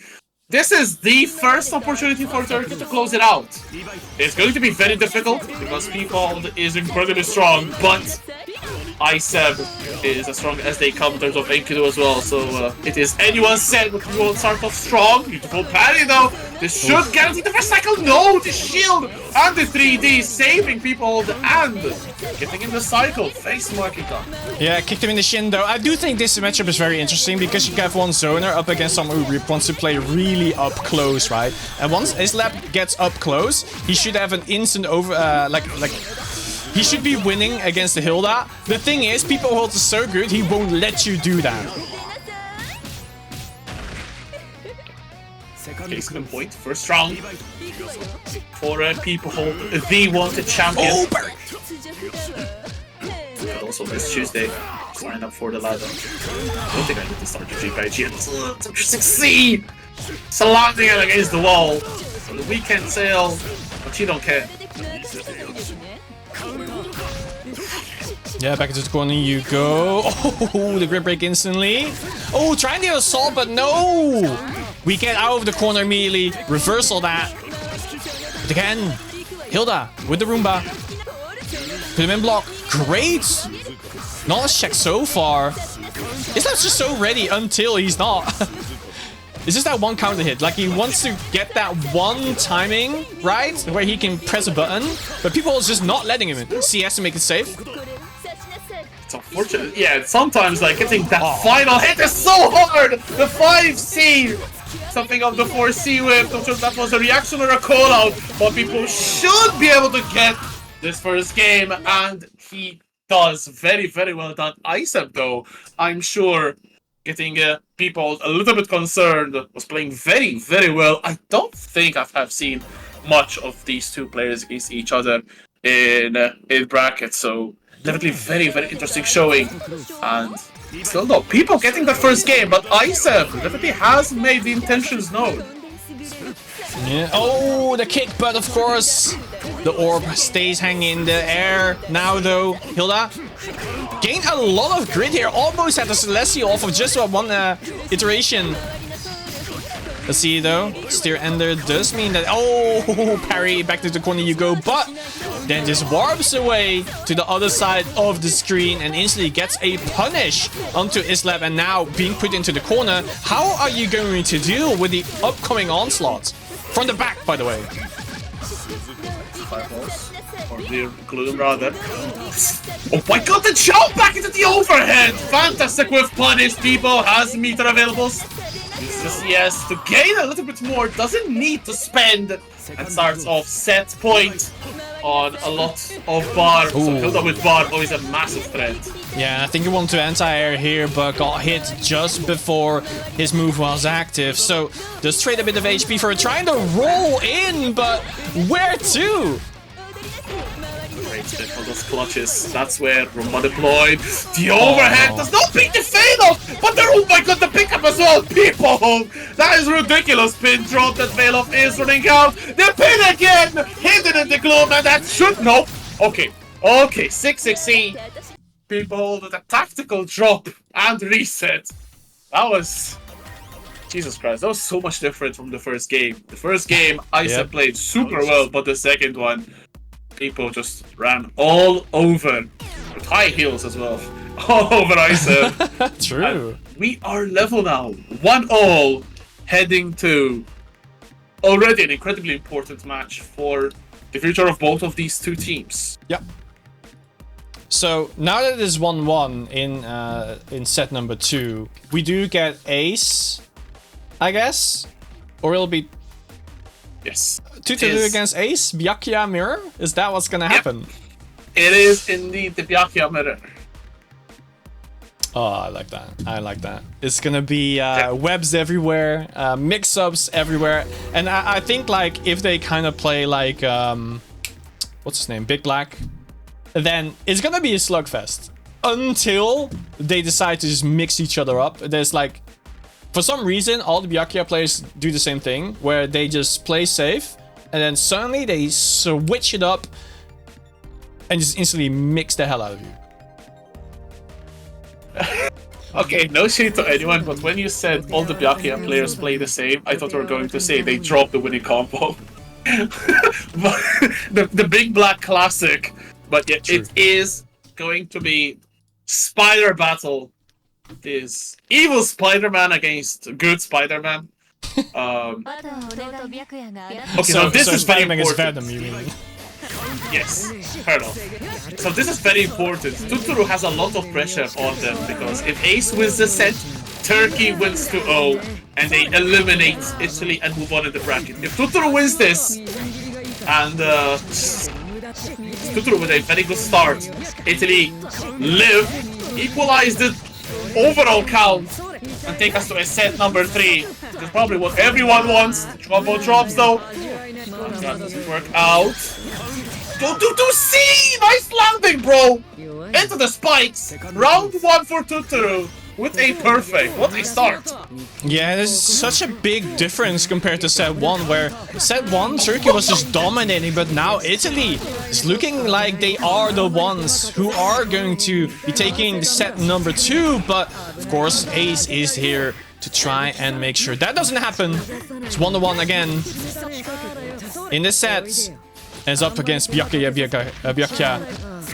This is the first opportunity for Turkey to close it out. It's going to be very difficult because Peoplehold is incredibly strong, but ICEB is as strong as they come in terms of Enkidu as well. So it is anyone's set, but we will start off strong. Beautiful parry though. This should guarantee the first cycle. No, the shield and the 3D saving Peoplehold and getting in the cycle. Face marking up. Yeah, kicked him in the shin though. I do think this matchup is very interesting because you have one zoner up against someone who wants to play really up close, right? And once Islap gets up close, he should have an instant over, he should be winning against the Hilda. The thing is, Peoplehold is so good, he won't let you do that. Case in point, first round for Peoplehold, the wanted champion. Oh, But also this Tuesday, sign up for the ladder. I don't think I need to start the G-Page yet. It's interesting. See! Slamming it against the wall. So the weekend sale, but you don't care. Yeah, back into the corner you go. Oh, the grip break instantly. Oh, trying the assault, but no! We get out of the corner immediately. Reversal that. But again, Hilda with the Roomba. Put him in block. Great! Knowledge check so far. Islap's just so ready until he's not. It's just that one counter hit. Like, he wants to get that one timing, right? Where he can press a button. But people are just not letting him in. CS to make it safe. It's unfortunate. Yeah, sometimes like getting that final hit is so hard! The 5C! Something of the 4C whip. Not sure if that was a reaction or a call out. But people should be able to get this first game. And he does. Very, very well done. ICEB though, I'm sure, getting people a little bit concerned, was playing very, very well. I don't think I've seen much of these two players against each other in brackets, so definitely very, very interesting showing. And still though, people getting the first game, but ICEB definitely has made the intentions known. Yeah. Oh, the kick, but of course, the orb stays hanging in the air. Now though, Hilda gained a lot of grid here, almost had a Celestial off of just one iteration. Let's see though, Steer Ender does mean that, oh, parry, back to the corner you go, but then just warps away to the other side of the screen and instantly gets a punish onto Islap, and now being put into the corner. How are you going to deal with the upcoming onslaught? From the back, by the way. Fireballs. Or the Gloom, rather. Oh my god, the jump back into the overhead! Fantastic with punish. People has meter available. Uses yes to gain a little bit more. Doesn't need to spend. And starts off set point on a lot of bar. So Hilda with bar, always a massive threat. Yeah, I think he wanted to anti-air here, but got hit just before his move was active. So does trade a bit of HP for trying to roll in, but where to? Great spin for those clutches. That's where Roma deployed. The overhead does not pick the fail off, but oh my god, the pickup as well. People, that is ridiculous. Pin drop that fail off is running out. The pin again, hidden in the gloom, and that should no. Okay, 6-6-C. People with a tactical drop and reset. That was, Jesus Christ, that was so much different from the first game. The first game, ICEB played super well, but the second one, people just ran all over with high heels as well. over Ryzen. True. We are level now, 1-all, heading to already an incredibly important match for the future of both of these two teams. Yep. So now that it is 1-1 in set number 2, we do get Ace, I guess, or it'll be Yes. 2-2 against Ace, Byakuya Mirror. Is that what's gonna happen? It is indeed the Byakuya Mirror. Oh, I like that. I like that. It's gonna be webs everywhere, mix-ups everywhere, and I think like if they kind of play like what's his name, Big Black, then it's gonna be a slugfest until they decide to just mix each other up. There's like, for some reason, all the Byakuya players do the same thing, where they just play safe, and then suddenly they switch it up and just instantly mix the hell out of you. Okay, no shade to anyone, but when you said all the Byakuya players play the same, I thought you were going to say they dropped the winning combo. But the Big Black classic. But yeah, True. It is going to be Spider Battle. This evil Spider-Man against good Spider-Man. Okay, so this is very Spider-Man is important. Venom, you mean? Yes, fair enough. So this is very important. Tuturu has a lot of pressure on them because if Ace wins the set, Turkey wins 2-0, and they eliminate Italy and move on in the bracket. If Tuturu wins this, and Tuturu with a very good start, Italy live, equalize the overall count, and take us to a set number 3. That's probably what everyone wants. Trouble drops though. That doesn't work out. Go to C! Nice landing, bro! Into the spikes. Round 1 for Tuturu with a perfect. What a start. Yeah, there's such a big difference compared to set 1, where set 1 Turkey was just dominating, but now Italy is looking like they are the ones who are going to be taking set number 2, but of course Ace is here to try and make sure that doesn't happen. It's 1-1 again in this set. Ends up against Byakuya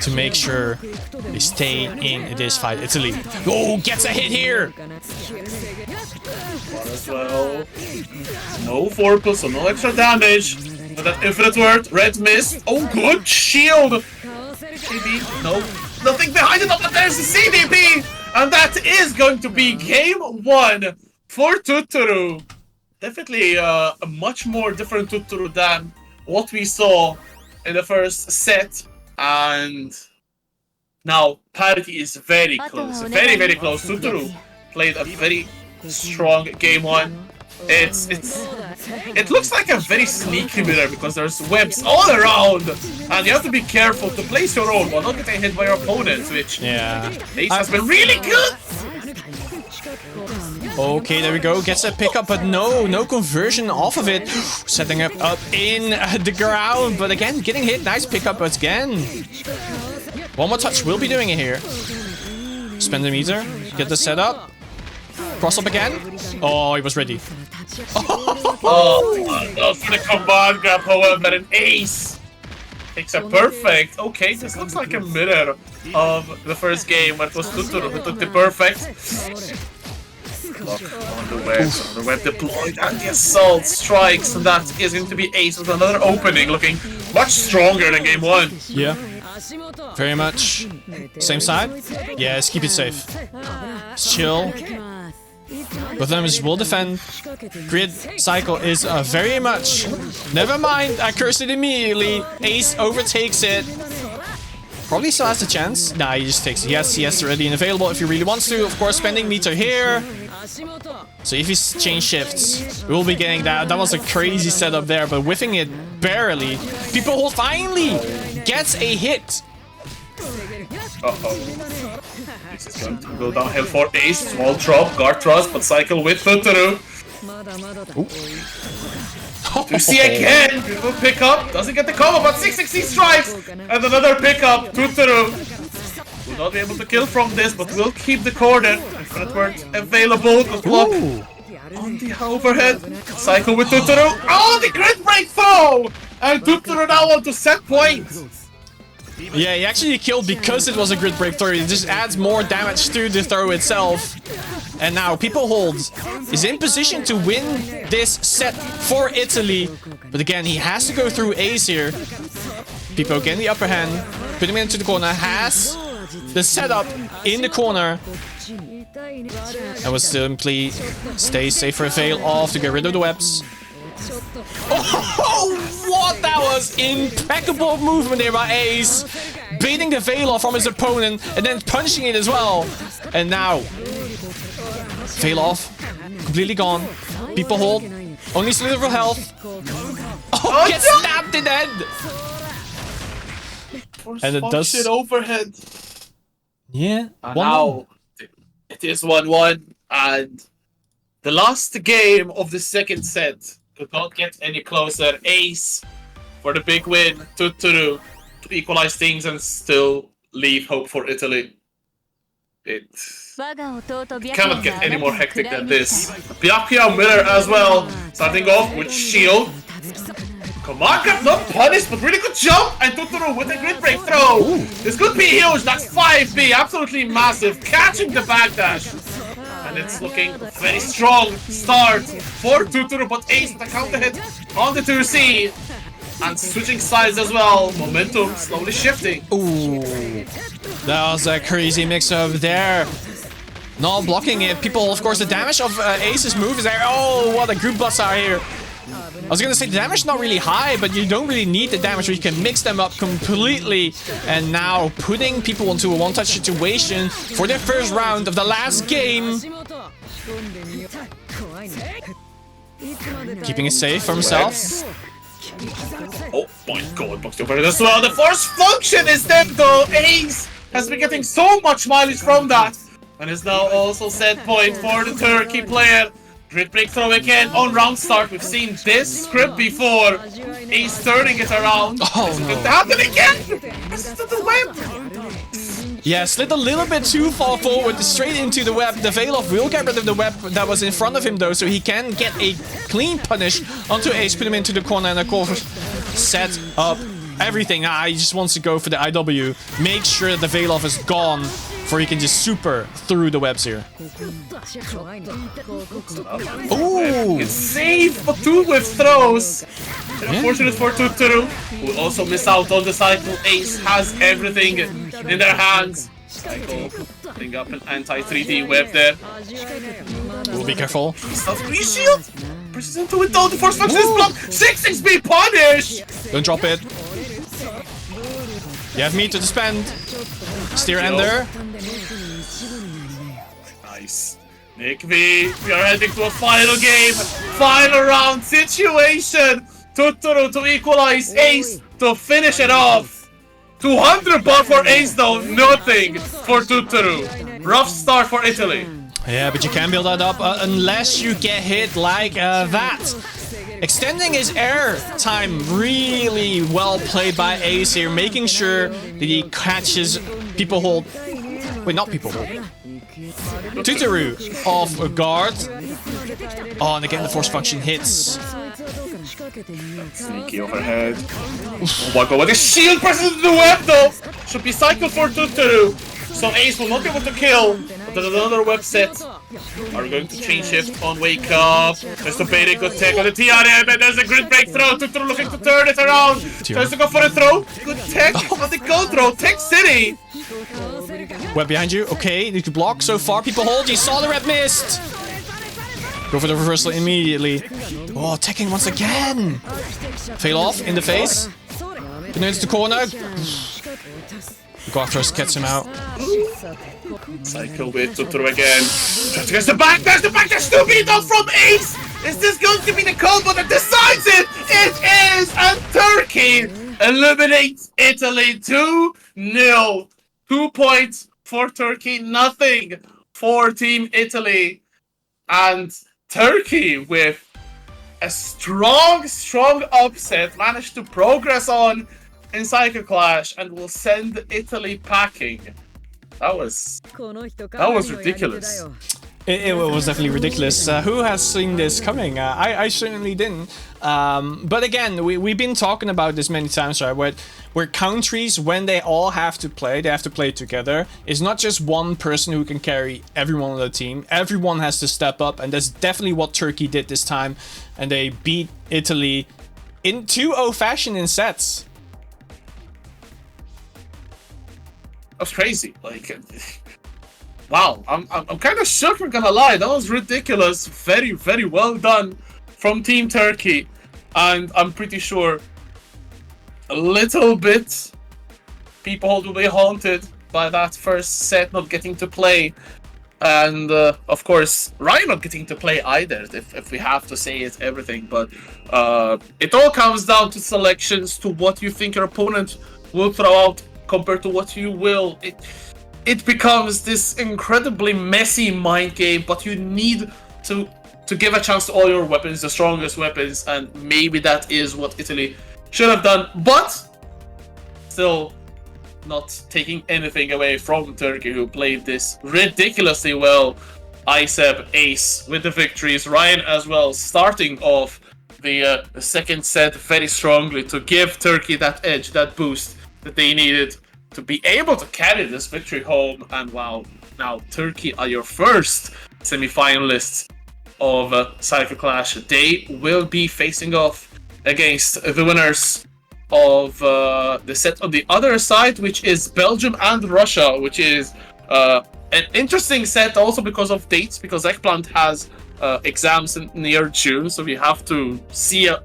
to make sure they stay in this fight. Italy. Oh, gets a hit here. As well. No 4+, so no extra damage. But that infinite word, red mist. Oh, good shield. CDP, no, nothing behind it, but there's the CDP, and that is going to be game 1 for Tuturu. Definitely a much more different Tuturu than what we saw in the first set, and now parity is very close, very close. Tuturu played a very strong game 1. It looks like a very sneaky mirror because there's webs all around, and you have to be careful to place your own while not getting hit by your opponents, which Ace has been really good. Okay, there we go. Gets a pickup, but no conversion off of it. Setting up in the ground, but again, getting hit. Nice pickup again. One more touch. We'll be doing it here. Spend the meter. Get the setup. Cross up again. Oh, he was ready. Oh, that's gonna combine grab, however, an Ace takes a perfect. Okay, this looks like a mirror of the first game where it was Tuturu who took the perfect. Look, on the web deployed, and the assault strikes, and that is going to be Ace with another opening, looking much stronger than game 1. Yeah, very much. Same side? Yes, keep it safe. Chill. Both of them will defend. Grid cycle is very much. Never mind, I cursed it immediately. Ace overtakes it. Probably still has a chance. Nah, he just takes it. Yes, he has ready and available if he really wants to. Of course, spending meter here. So if he change shifts, we'll be getting that. That was a crazy setup there, but whiffing it barely. People will finally gets a hit. Uh-oh. This is going to go downhill for Ace. Small drop, guard thrust, but cycle with Tuturu. To see again, beautiful pickup. Doesn't get the combo, but 660 strikes. And another pickup. Tuturu will not be able to kill from this, but will keep the corner. Infinite word available. Good block on the overhead. Cycle with Tuturu. Oh, the grid break throw! And Tuturu now on to set point. Yeah, he actually killed because it was a grid break throw. It just adds more damage to the throw itself. And now People Hold is in position to win this set for Italy. But again, he has to go through Ace here. People getting the upper hand. Put him into the corner. Has the setup in the corner. I will simply stay safe for a fail off to get rid of the webs. Oh, what? That was impeccable movement there by Ace. Baiting the veil off from his opponent and then punching it as well. And now, veil off. Completely gone. People Hold. Only slither of health. Oh, gets snapped in the head. And it does shit overhead. Yeah. And now it is 1-1, and the last game of the second set could not get any closer. Ace for the big win. Tuturu to equalize things and still leave hope for Italy. It cannot get any more hectic than this. Byakuya Miller as well, starting off with shield. Komaka not punished, but really good jump, and Tuturu with a grid break throw. This could be huge. That's 5B, absolutely massive, catching the backdash. And it's looking very strong start for Tuturu, but Ace with a counter hit on the 2C. And switching sides as well. Momentum slowly shifting. Ooh, that was a crazy mix-up there. Not blocking it. People, of course, the damage of Ace's move is there. Oh, what a group bust out here. I was gonna say the damage is not really high, but you don't really need the damage where you can mix them up completely. And now putting People into a one-touch situation for their first round of the last game. Keeping it safe for himself. Oh my god, boxed over as well. The force function is dead though. Ace has been getting so much mileage from that. And is now also set point for the Turkey player. Grid break throw again on round start. We've seen this script before. Ace turning it around. Oh no. It happened again! This is the web! Yeah, slid a little bit too far forward, straight into the web. The Veloff will get rid of the web that was in front of him though, so he can get a clean punish onto Ace, put him into the corner, and of course set up everything. He just wants to go for the IW. Make sure that the Veloff is gone before he can just super through the webs here. Ooh! It's safe, but two with throws. Unfortunate for Tuturu, who also miss out on the cycle. Ace has everything in their hands. Cycle, putting up an anti-3D web there. We'll be careful. Shield! Presses into it though, the force function is blocked! 6-6B punish! Don't drop it. You have me to spend. Steer Ender. Nice. Nick V, we are heading to a final game. Final round situation. Tuturu to equalize, Ace to finish it off. 200 bar for Ace though, nothing for Tuturu. Rough start for Italy. Yeah, but you can build that up unless you get hit like that. Extending his air time really well played by Ace here, making sure that he catches People Hold. Wait, not People Hold. Tuturu off guard. Oh, and again the force function hits. Sneaky overhead. Oh my god, what a shield presses into the web though! Should be cycle for Tuturu. So Ace will not be able to kill, but there's another web set. Are we going to chain shift on Wake Up? There's the baiting, good tech on the TRM, and there's a grid break throw. Tuturu looking to turn it around. Tries to go for a throw. Good tech on the go throw. Tech City. Web behind you. Okay, you can block so far. People Hold. You saw the red mist. Go for the reversal immediately. Oh, attacking once again. Fail off in the face. Then into the corner. Gothros gets him out. Cycle with Tuturu again. Tries to get the back. There's the back. There's 2B though from Ace. Is this going to be the combo that decides it? It is. And Turkey eliminates Italy 2-0. 2 points for Turkey. Nothing for Team Italy. And Turkey with a strong upset managed to progress on in Cycle Clash and will send Italy packing. That was ridiculous. It was definitely ridiculous. Who has seen this coming? I certainly didn't. But again, we've been talking about this many times, right? Where countries, when they all have to play together. It's not just one person who can carry everyone on the team. Everyone has to step up, and that's definitely what Turkey did this time. And they beat Italy in 2-0 fashion in sets. That's crazy. Like, wow, I'm kind of shook, I'm gonna lie. That was ridiculous. Very, very well done from Team Turkey. And I'm pretty sure a little bit people will be haunted by that first set not getting to play. And of course, Ryan not getting to play either, if we have to say it, everything. But it all comes down to selections, to what you think your opponent will throw out compared to what you will. It becomes this incredibly messy mind game, but you need to give a chance to all your weapons, the strongest weapons, and maybe that is what Italy should have done. But still, not taking anything away from Turkey, who played this ridiculously well. ISEB ace with the victories. Ryan as well, starting off the second set very strongly to give Turkey that edge, that boost that they needed to be able to carry this victory home. And wow, now Turkey are your first semi-finalists of Cypher Clash. They will be facing off against the winners of the set on the other side, which is Belgium and Russia, which is an interesting set also because of dates, because Eggplant has exams near June, so we have to see a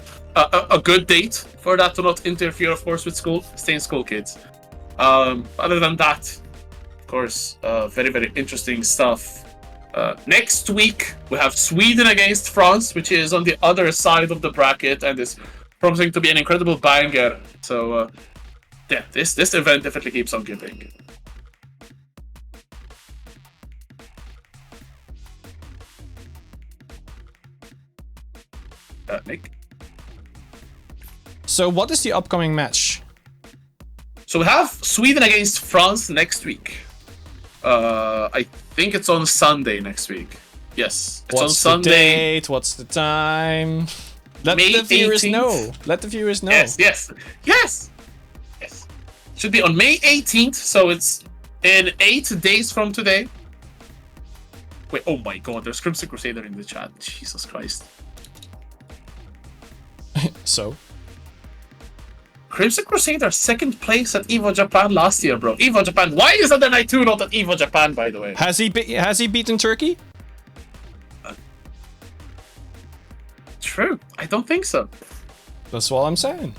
good date for that to not interfere, of course, with school. Stay in school, kids. Other than that, of course, very, very interesting stuff. Next week, we have Sweden against France, which is on the other side of the bracket and is promising to be an incredible banger. So, yeah, this event definitely keeps on giving. Nick? So what is the upcoming match? So we have Sweden against France next week. I think it's on Sunday next week. Yes, it's on Sunday. What's the date? What's the time? Let May the viewers 18th. know. Let the viewers know. Yes. Should be on May 18th, so it's in 8 days from today. Wait, oh my god, there's Crimson Crusader in the chat. Jesus Christ. So? Crimson Crusader second place at EVO Japan last year, bro. EVO Japan. Why is that an I2 not at EVO Japan, by the way? Has he beaten Turkey? True. I don't think so. That's all I'm saying.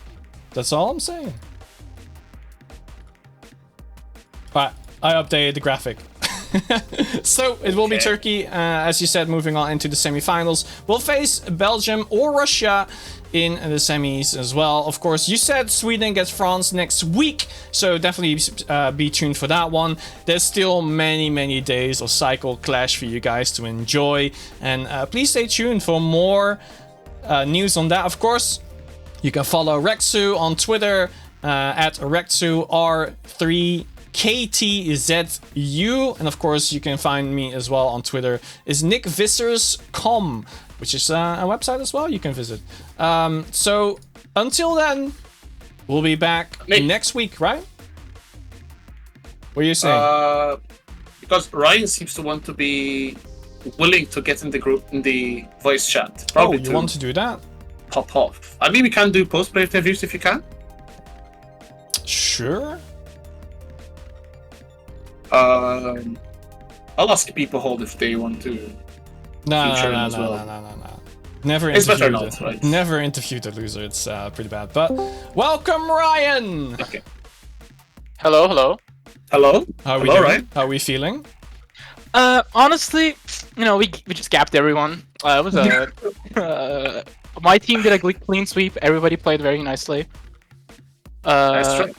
But I updated the graphic. So it will be Turkey, as you said, moving on into the semi-finals. We'll face Belgium or Russia in the semis as well. Of course, you said Sweden against France next week, so definitely be tuned for that one. There's still many days of Cycle Clash for you guys to enjoy, and please stay tuned for more news on that. Of course, you can follow Rexu on Twitter at RexuR3KTZU, and of course you can find me as well on Twitter is nickvissers.com, which is a website as well you can visit. So until then, we'll be back next week, right? What are you saying? Because Ryan seems to want to be willing to get in the group, in the voice chat. Probably you want to do that? Pop off. I mean, we can do post-play interviews if you can. Sure. I'll ask people hold if they want to. No. Never interview right? Never interview the loser. It's pretty bad. But welcome, Ryan. Okay. Hello. How are we doing? Ryan. How are we feeling? Honestly, we just gapped everyone. It was my team did a clean sweep. Everybody played very nicely. That's true.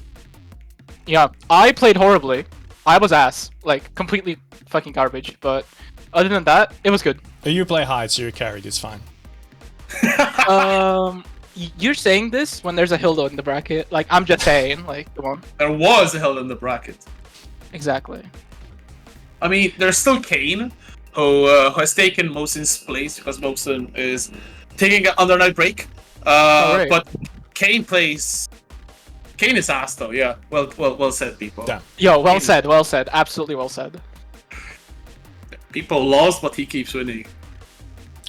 Yeah, I played horribly. I was ass, like completely fucking garbage. But other than that, it was good. You play hide, so you're carried. It's fine. You're saying this when there's a Hilda in the bracket. Like, I'm just saying, like, come on. There was a hell in the bracket. Exactly. I mean, there's still Kane, who has taken Mosin's place because Mosin is taking an undernight break. Right. But Kane plays. Kane is ass though. Yeah. Well said, people. Yeah. Yo, well said, well said. Absolutely well said. People lost, but he keeps winning.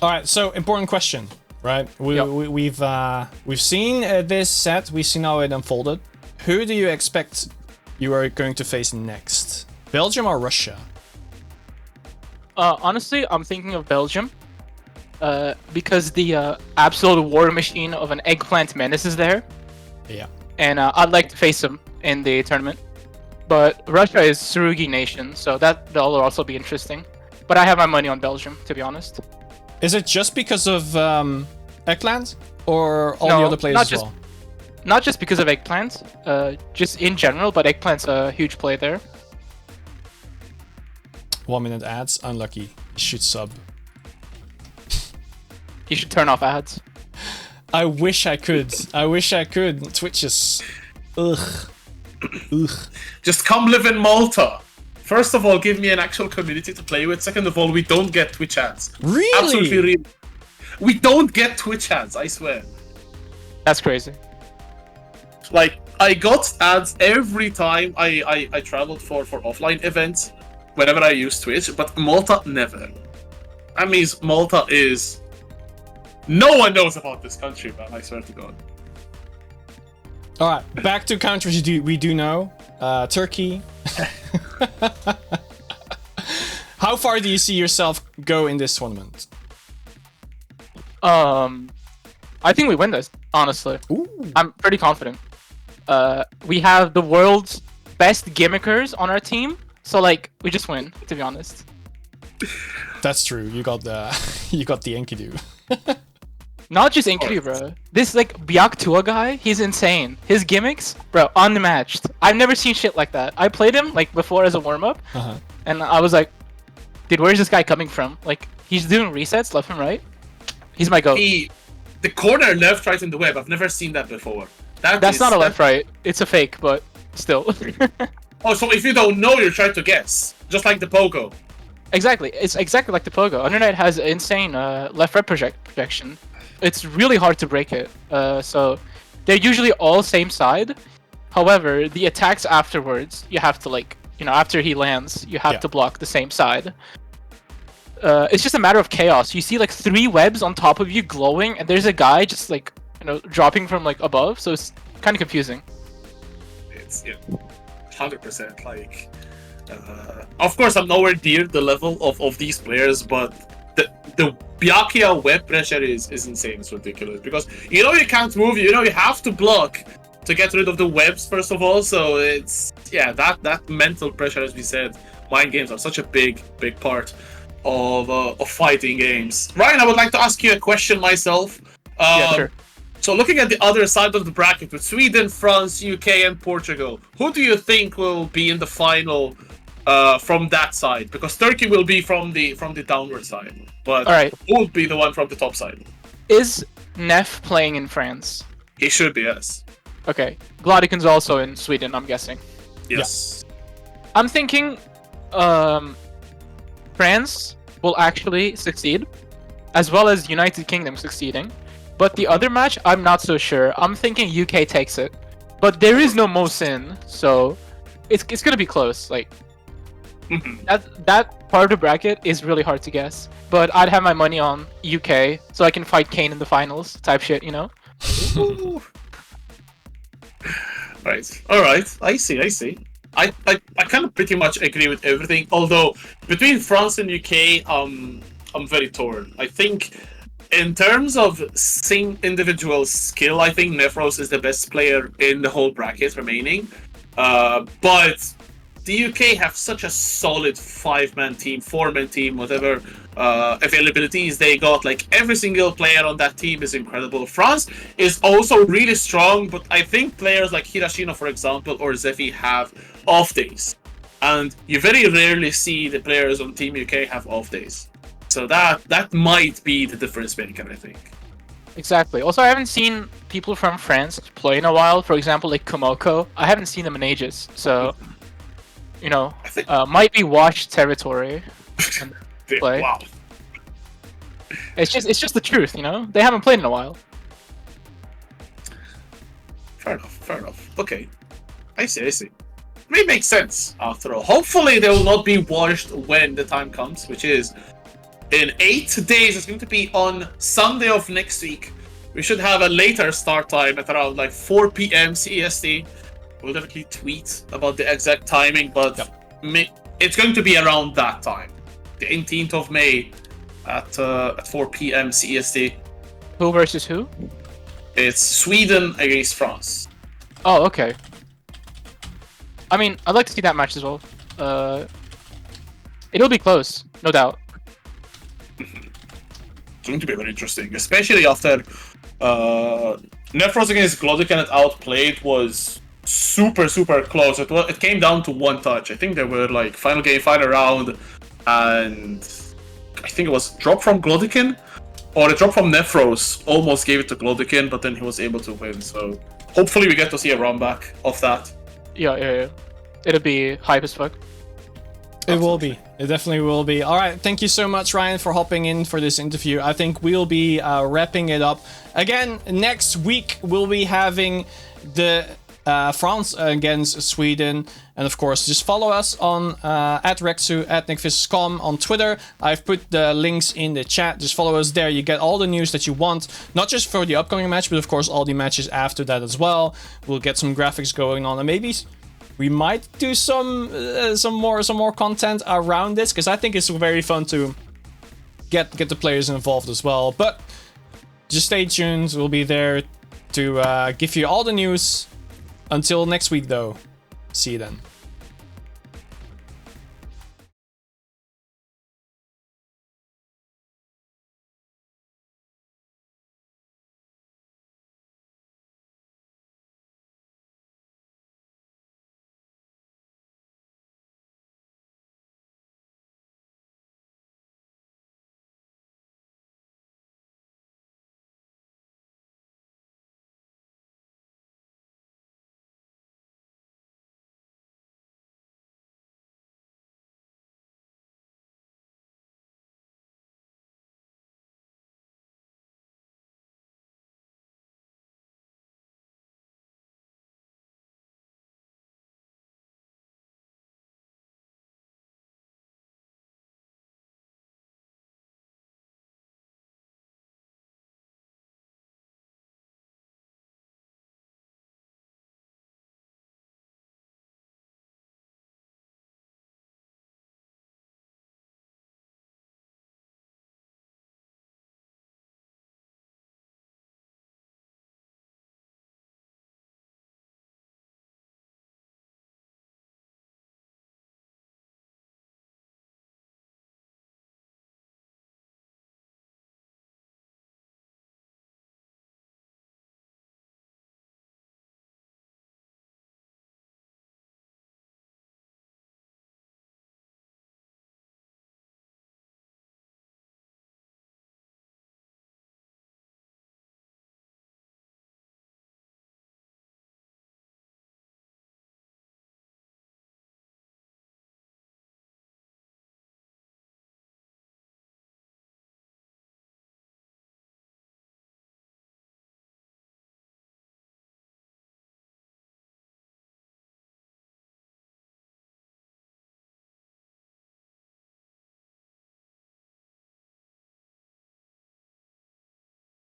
All right, so important question, right? We've seen this set. We've seen how it unfolded. Who do you expect you are going to face next? Belgium or Russia? Honestly, I'm thinking of Belgium. Because the absolute war machine of an eggplant menace is there. Yeah. And I'd like to face him in the tournament. But Russia is Surugi nation, so that'll also be interesting. But I have my money on Belgium, to be honest. Is it just because of Eggplant, or all No, the other players not as just- well? Not just because of Eggplant, just in general, but Eggplant's a huge play there. 1 minute ads, unlucky. Should sub. You should turn off ads. I wish I could. I wish I could. Twitch is... Ugh. Ugh. Just come live in Malta. First of all, give me an actual community to play with. Second of all, we don't get Twitch ads. Really? Absolutely real. We don't get Twitch ads, I swear. That's crazy. Like, I got ads every time I traveled for offline events, whenever I use Twitch, but Malta never. That means Malta is... No one knows about this country, man, I swear to God. Alright, back to countries we do know. Turkey. How far do you see yourself go in this tournament? I think we win this, honestly. Ooh. I'm pretty confident. We have the world's best gimmickers on our team, so like we just win, to be honest. That's true. You got the Enkidu. Not just Enkidu, bro. This like Byaktua guy, he's insane. His gimmicks, bro, unmatched. I've never seen shit like that. I played him like before as a warm-up, and I was like, dude, where's this guy coming from? Like, he's doing resets left and right. He's my goat. The corner left, right in the web, I've never seen that before. That's not a left right. It's a fake, but still. Oh, so if you don't know, you're trying to guess. Just like the Pogo. Exactly. It's exactly like the Pogo. Undernight has insane left-right projection. It's really hard to break it. So they're usually all same side. However, the attacks afterwards, you have to like, you know, after he lands, you have to block the same side. It's just a matter of chaos. You see like 3 webs on top of you glowing, and there's a guy just like, you know, dropping from like above. So it's kind of confusing. It's 100%. Like, of course, I'm nowhere near the level of these players, but the Byakuya web pressure is insane. It's ridiculous because you know you can't move. You know you have to block to get rid of the webs first of all. So it's that mental pressure, as we said, mind games are such a big part of fighting games. Ryan, I would like to ask you a question myself. Yeah, sure. So looking at the other side of the bracket with Sweden, France, UK, and Portugal, who do you think will be in the final from that side? Because Turkey will be from the downward side, but All right. who will be the one from the top side? Is Neff playing in France? He should be, yes. Okay. Gladikin's also in Sweden, I'm guessing. Yes. I'm thinking France will actually succeed, as well as United Kingdom succeeding. But the other match, I'm not so sure. I'm thinking UK takes it. But there is no Mosin, so it's gonna be close. Like that part of the bracket is really hard to guess. But I'd have my money on UK, so I can fight Kane in the finals, type shit, you know? Right. All right. I see. I kind of pretty much agree with everything. Although between France and UK, I'm very torn. I think in terms of individual skill, I think Nefros is the best player in the whole bracket remaining. But the UK have such a solid 5-man team, 4-man team, whatever availabilities they got. Like every single player on that team is incredible. France is also really strong, but I think players like Hirashino, for example, or Zefi have off days. And you very rarely see the players on Team UK have off days. So that might be the difference maker, I think. Exactly. Also, I haven't seen people from France play in a while. For example, like Komoko. I haven't seen them in ages. So, you know, might be washed territory. play. Wow. It's just the truth, you know. They haven't played in a while. Fair enough. Okay. I see. It makes sense, after all. Hopefully they will not be washed when the time comes, which is in 8 days. It's going to be on Sunday of next week. We should have a later start time at around like 4 p.m. CEST. We'll definitely tweet about the exact timing, but it's going to be around that time. The 18th of May at 4 p.m. CEST. Who versus who? It's Sweden against France. Oh, okay. I mean, I'd like to see that match as well. It'll be close, no doubt. It's going to be very interesting, especially after Nefros against Glodican at Outplayed was super close. It came down to one touch. I think they were like final game, final round, and I think it was drop from Glodican, or a drop from Nefros almost gave it to Glodican, but then he was able to win. So hopefully we get to see a run back of that. Yeah. It'll be hype as fuck. It will be. It definitely will be. All right. Thank you so much, Ryan, for hopping in for this interview. I think we'll be wrapping it up. Again, next week we'll be having the France against Sweden. And of course, just follow us on at Rexu, at NickViscom on Twitter. I've put the links in the chat. Just follow us there. You get all the news that you want, not just for the upcoming match, but of course all the matches after that as well. We'll get some graphics going on, and maybe we might do some more content around this, because I think it's very fun to get the players involved as well. But just stay tuned. We'll be there to give you all the news. Until next week, though. See you then.